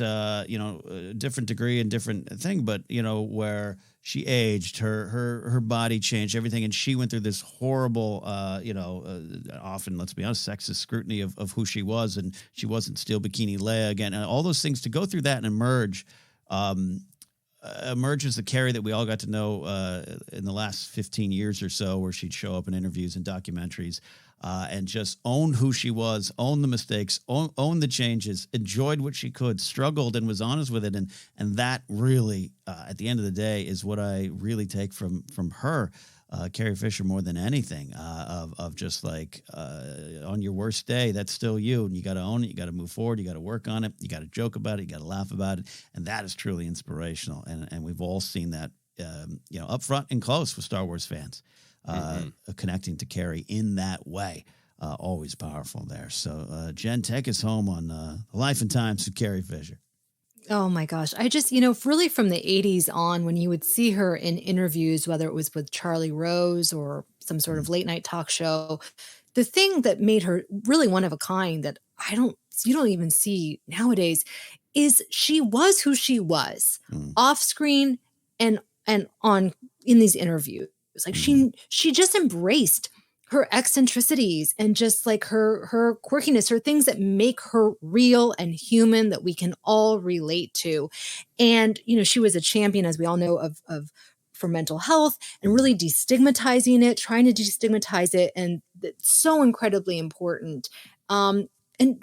different degree and different thing, but where she aged, her body changed, everything. And she went through this horrible, often, let's be honest, sexist scrutiny of who she was. And she wasn't still Bikini Leia again. And all those things, to go through that and emerge as the Carrie that we all got to know in the last 15 years or so, where she'd show up in interviews and documentaries and just owned who she was, owned the mistakes, owned the changes, enjoyed what she could, struggled and was honest with it. And that really, at the end of the day, is what I really take from her, Carrie Fisher, more than anything, of just like on your worst day, that's still you. And you got to own it. You got to move forward. You got to work on it. You got to joke about it. You got to laugh about it. And that is truly inspirational. And we've all seen that, up front and close with Star Wars fans. Connecting to Carrie in that way, always powerful there. So, Jen, take us home on the life and times of Carrie Fisher. Oh my gosh. I just, really from the 80s on, when you would see her in interviews, whether it was with Charlie Rose or some sort of late night talk show, the thing that made her really one of a kind that you don't even see nowadays is she was who she was off screen and on in these interviews. It's like she just embraced her eccentricities and just like her quirkiness, her things that make her real and human that we can all relate to. And, she was a champion, as we all know, for mental health and really destigmatizing it, trying to destigmatize it. And it's so incredibly important. And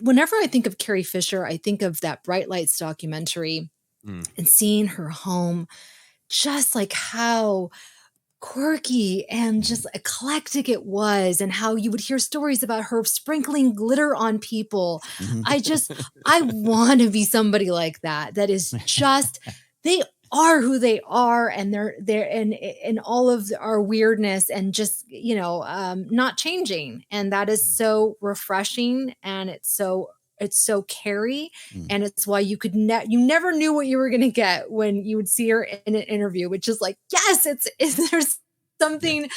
whenever I think of Carrie Fisher, I think of that Bright Lights documentary and seeing her home, just like how quirky and just eclectic it was, and how you would hear stories about her sprinkling glitter on people. I want to be somebody like that. That is just, they are who they are, and they're in all of our weirdness and just, not changing. And that is so refreshing, and it's so Carrie, and it's why you could you never knew what you were going to get when you would see her in an interview, which is like, yes, there's something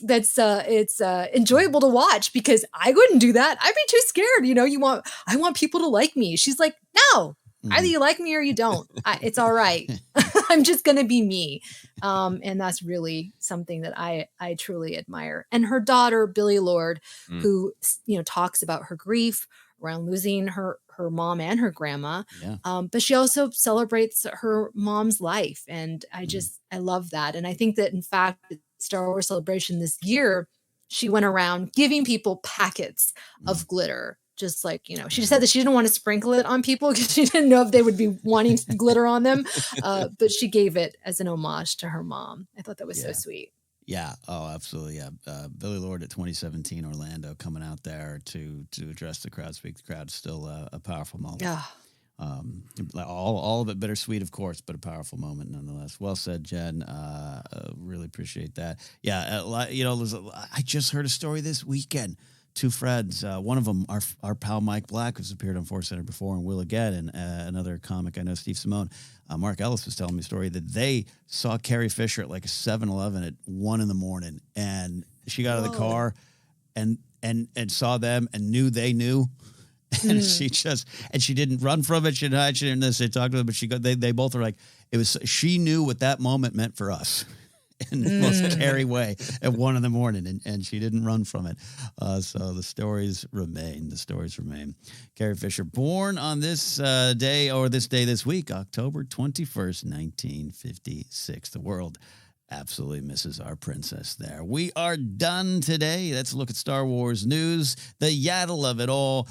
that's it's enjoyable to watch, because I wouldn't do that. I'd be too scared. I want people to like me. She's like, no, either you like me or you don't. It's all right. I'm just going to be me. And that's really something that I truly admire. And her daughter, Billie Lourd, who, talks about her grief around losing her mom and her grandma. Yeah. But she also celebrates her mom's life. And I love that. And I think that, in fact, at Star Wars Celebration this year, she went around giving people packets of glitter. Just like, she just said that she didn't want to sprinkle it on people because she didn't know if they would be wanting glitter on them. But she gave it as an homage to her mom. I thought that was so sweet. Yeah. Oh, absolutely. Yeah. Billie Lourd at 2017 Orlando, coming out there to address the crowd, speak to the crowd, still a powerful moment. Yeah. All of it bittersweet, of course, but a powerful moment nonetheless. Well said, Jen. Really appreciate that. Yeah. I just heard a story this weekend. Two friends, one of them, our pal Mike Black, who's appeared on ForceCenter before and will again, and another comic I know, Steve Simone. Mark Ellis was telling me a story that they saw Carrie Fisher at like a 7-Eleven at 1 a.m, and she got out of the car and saw them and knew they knew. And she didn't run from it. She didn't necessarily talk to them, but they both were like, she knew what that moment meant for us. In the most Carrie way at 1 a.m, and she didn't run from it. So the stories remain. Carrie Fisher, born on this day this week, October 21st, 1956. The world Absolutely misses our princess there. We are done today. Let's look at Star Wars news, the Yaddle of it all.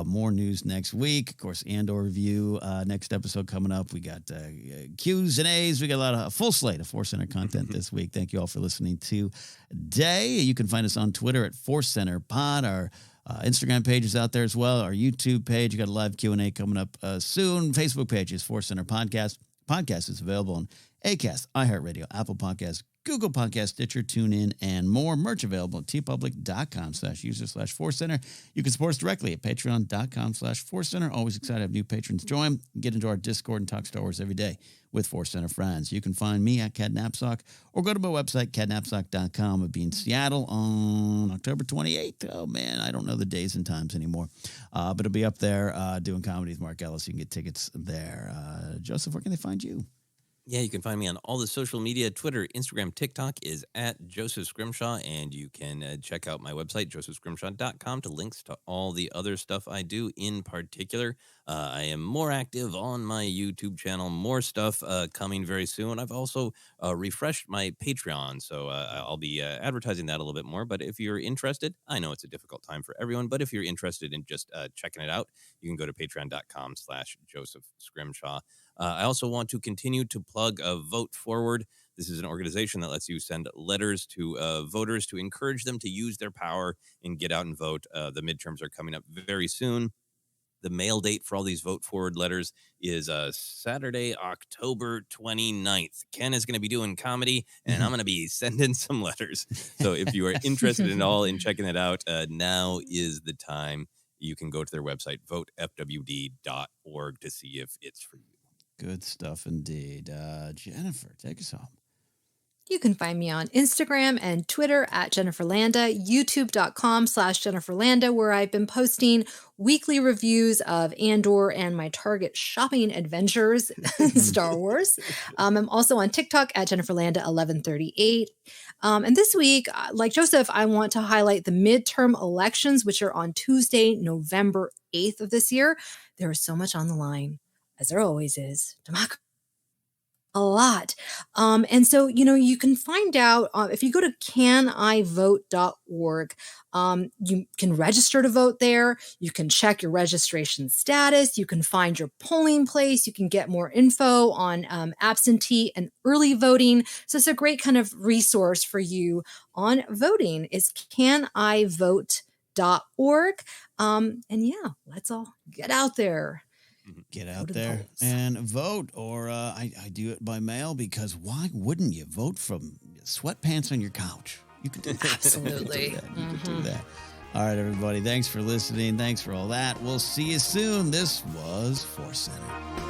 More news next week. Of course, Andor review next episode coming up. We got Q's and A's. We got a full slate of ForceCenter content this week. Thank you all for listening today. You can find us on Twitter at ForceCenter Pod. Our Instagram page is out there as well. Our YouTube page. You got a live Q&A coming up soon. Facebook page is ForceCenter Podcast. Podcast is available on Acast, iHeartRadio, Apple Podcasts, Google Podcasts, Stitcher, TuneIn, and more. Merch available at tpublic.com/user/ForceCenter. You can support us directly at patreon.com/ForceCenter. Always excited to have new patrons join. Get into our Discord and talk Star Wars every day with ForceCenter friends. You can find me at Ken Napzok or go to my website, kennapzok.com. I'll be in Seattle on October 28th. Oh, man, I don't know the days and times anymore. But it'll be up there doing comedy with Mark Ellis. You can get tickets there. Joseph, where can they find you? Yeah, you can find me on all the social media, Twitter, Instagram, TikTok is at Joseph Scrimshaw, and you can check out my website, josephscrimshaw.com, to links to all the other stuff I do. In particular, I am more active on my YouTube channel, more stuff coming very soon. I've also refreshed my Patreon, so I'll be advertising that a little bit more. But if you're interested, I know it's a difficult time for everyone, but if you're interested in just checking it out, you can go to patreon.com/Joseph Scrimshaw. I also want to continue to plug Vote Forward. This is an organization that lets you send letters to voters to encourage them to use their power and get out and vote. The midterms are coming up very soon. The mail date for all these Vote Forward letters is Saturday, October 29th. Ken is going to be doing comedy, and I'm going to be sending some letters. So if you are interested at all in checking it out, now is the time. You can go to their website, votefwd.org, to see if it's for you. Good stuff indeed. Jennifer, take us home. You can find me on Instagram and Twitter at Jennifer Landa, youtube.com/Jennifer Landa, where I've been posting weekly reviews of Andor and my Target shopping adventures in Star Wars. I'm also on TikTok at Jennifer Landa 1138. And this week, like Joseph, I want to highlight the midterm elections, which are on Tuesday, November 8th of this year. There is so much on the line, as there always is. Democracy. A lot. And so, you can find out if you go to canivote.org, you can register to vote there. You can check your registration status. You can find your polling place. You can get more info on absentee and early voting. So it's a great kind of resource for you on voting is canivote.org. And yeah, let's all get out there. Get out there and vote, or I do it by mail because why wouldn't you vote from sweatpants on your couch? You can do that. Absolutely. You can do that. All right, everybody. Thanks for listening. Thanks for all that. We'll see you soon. This was ForceCenter.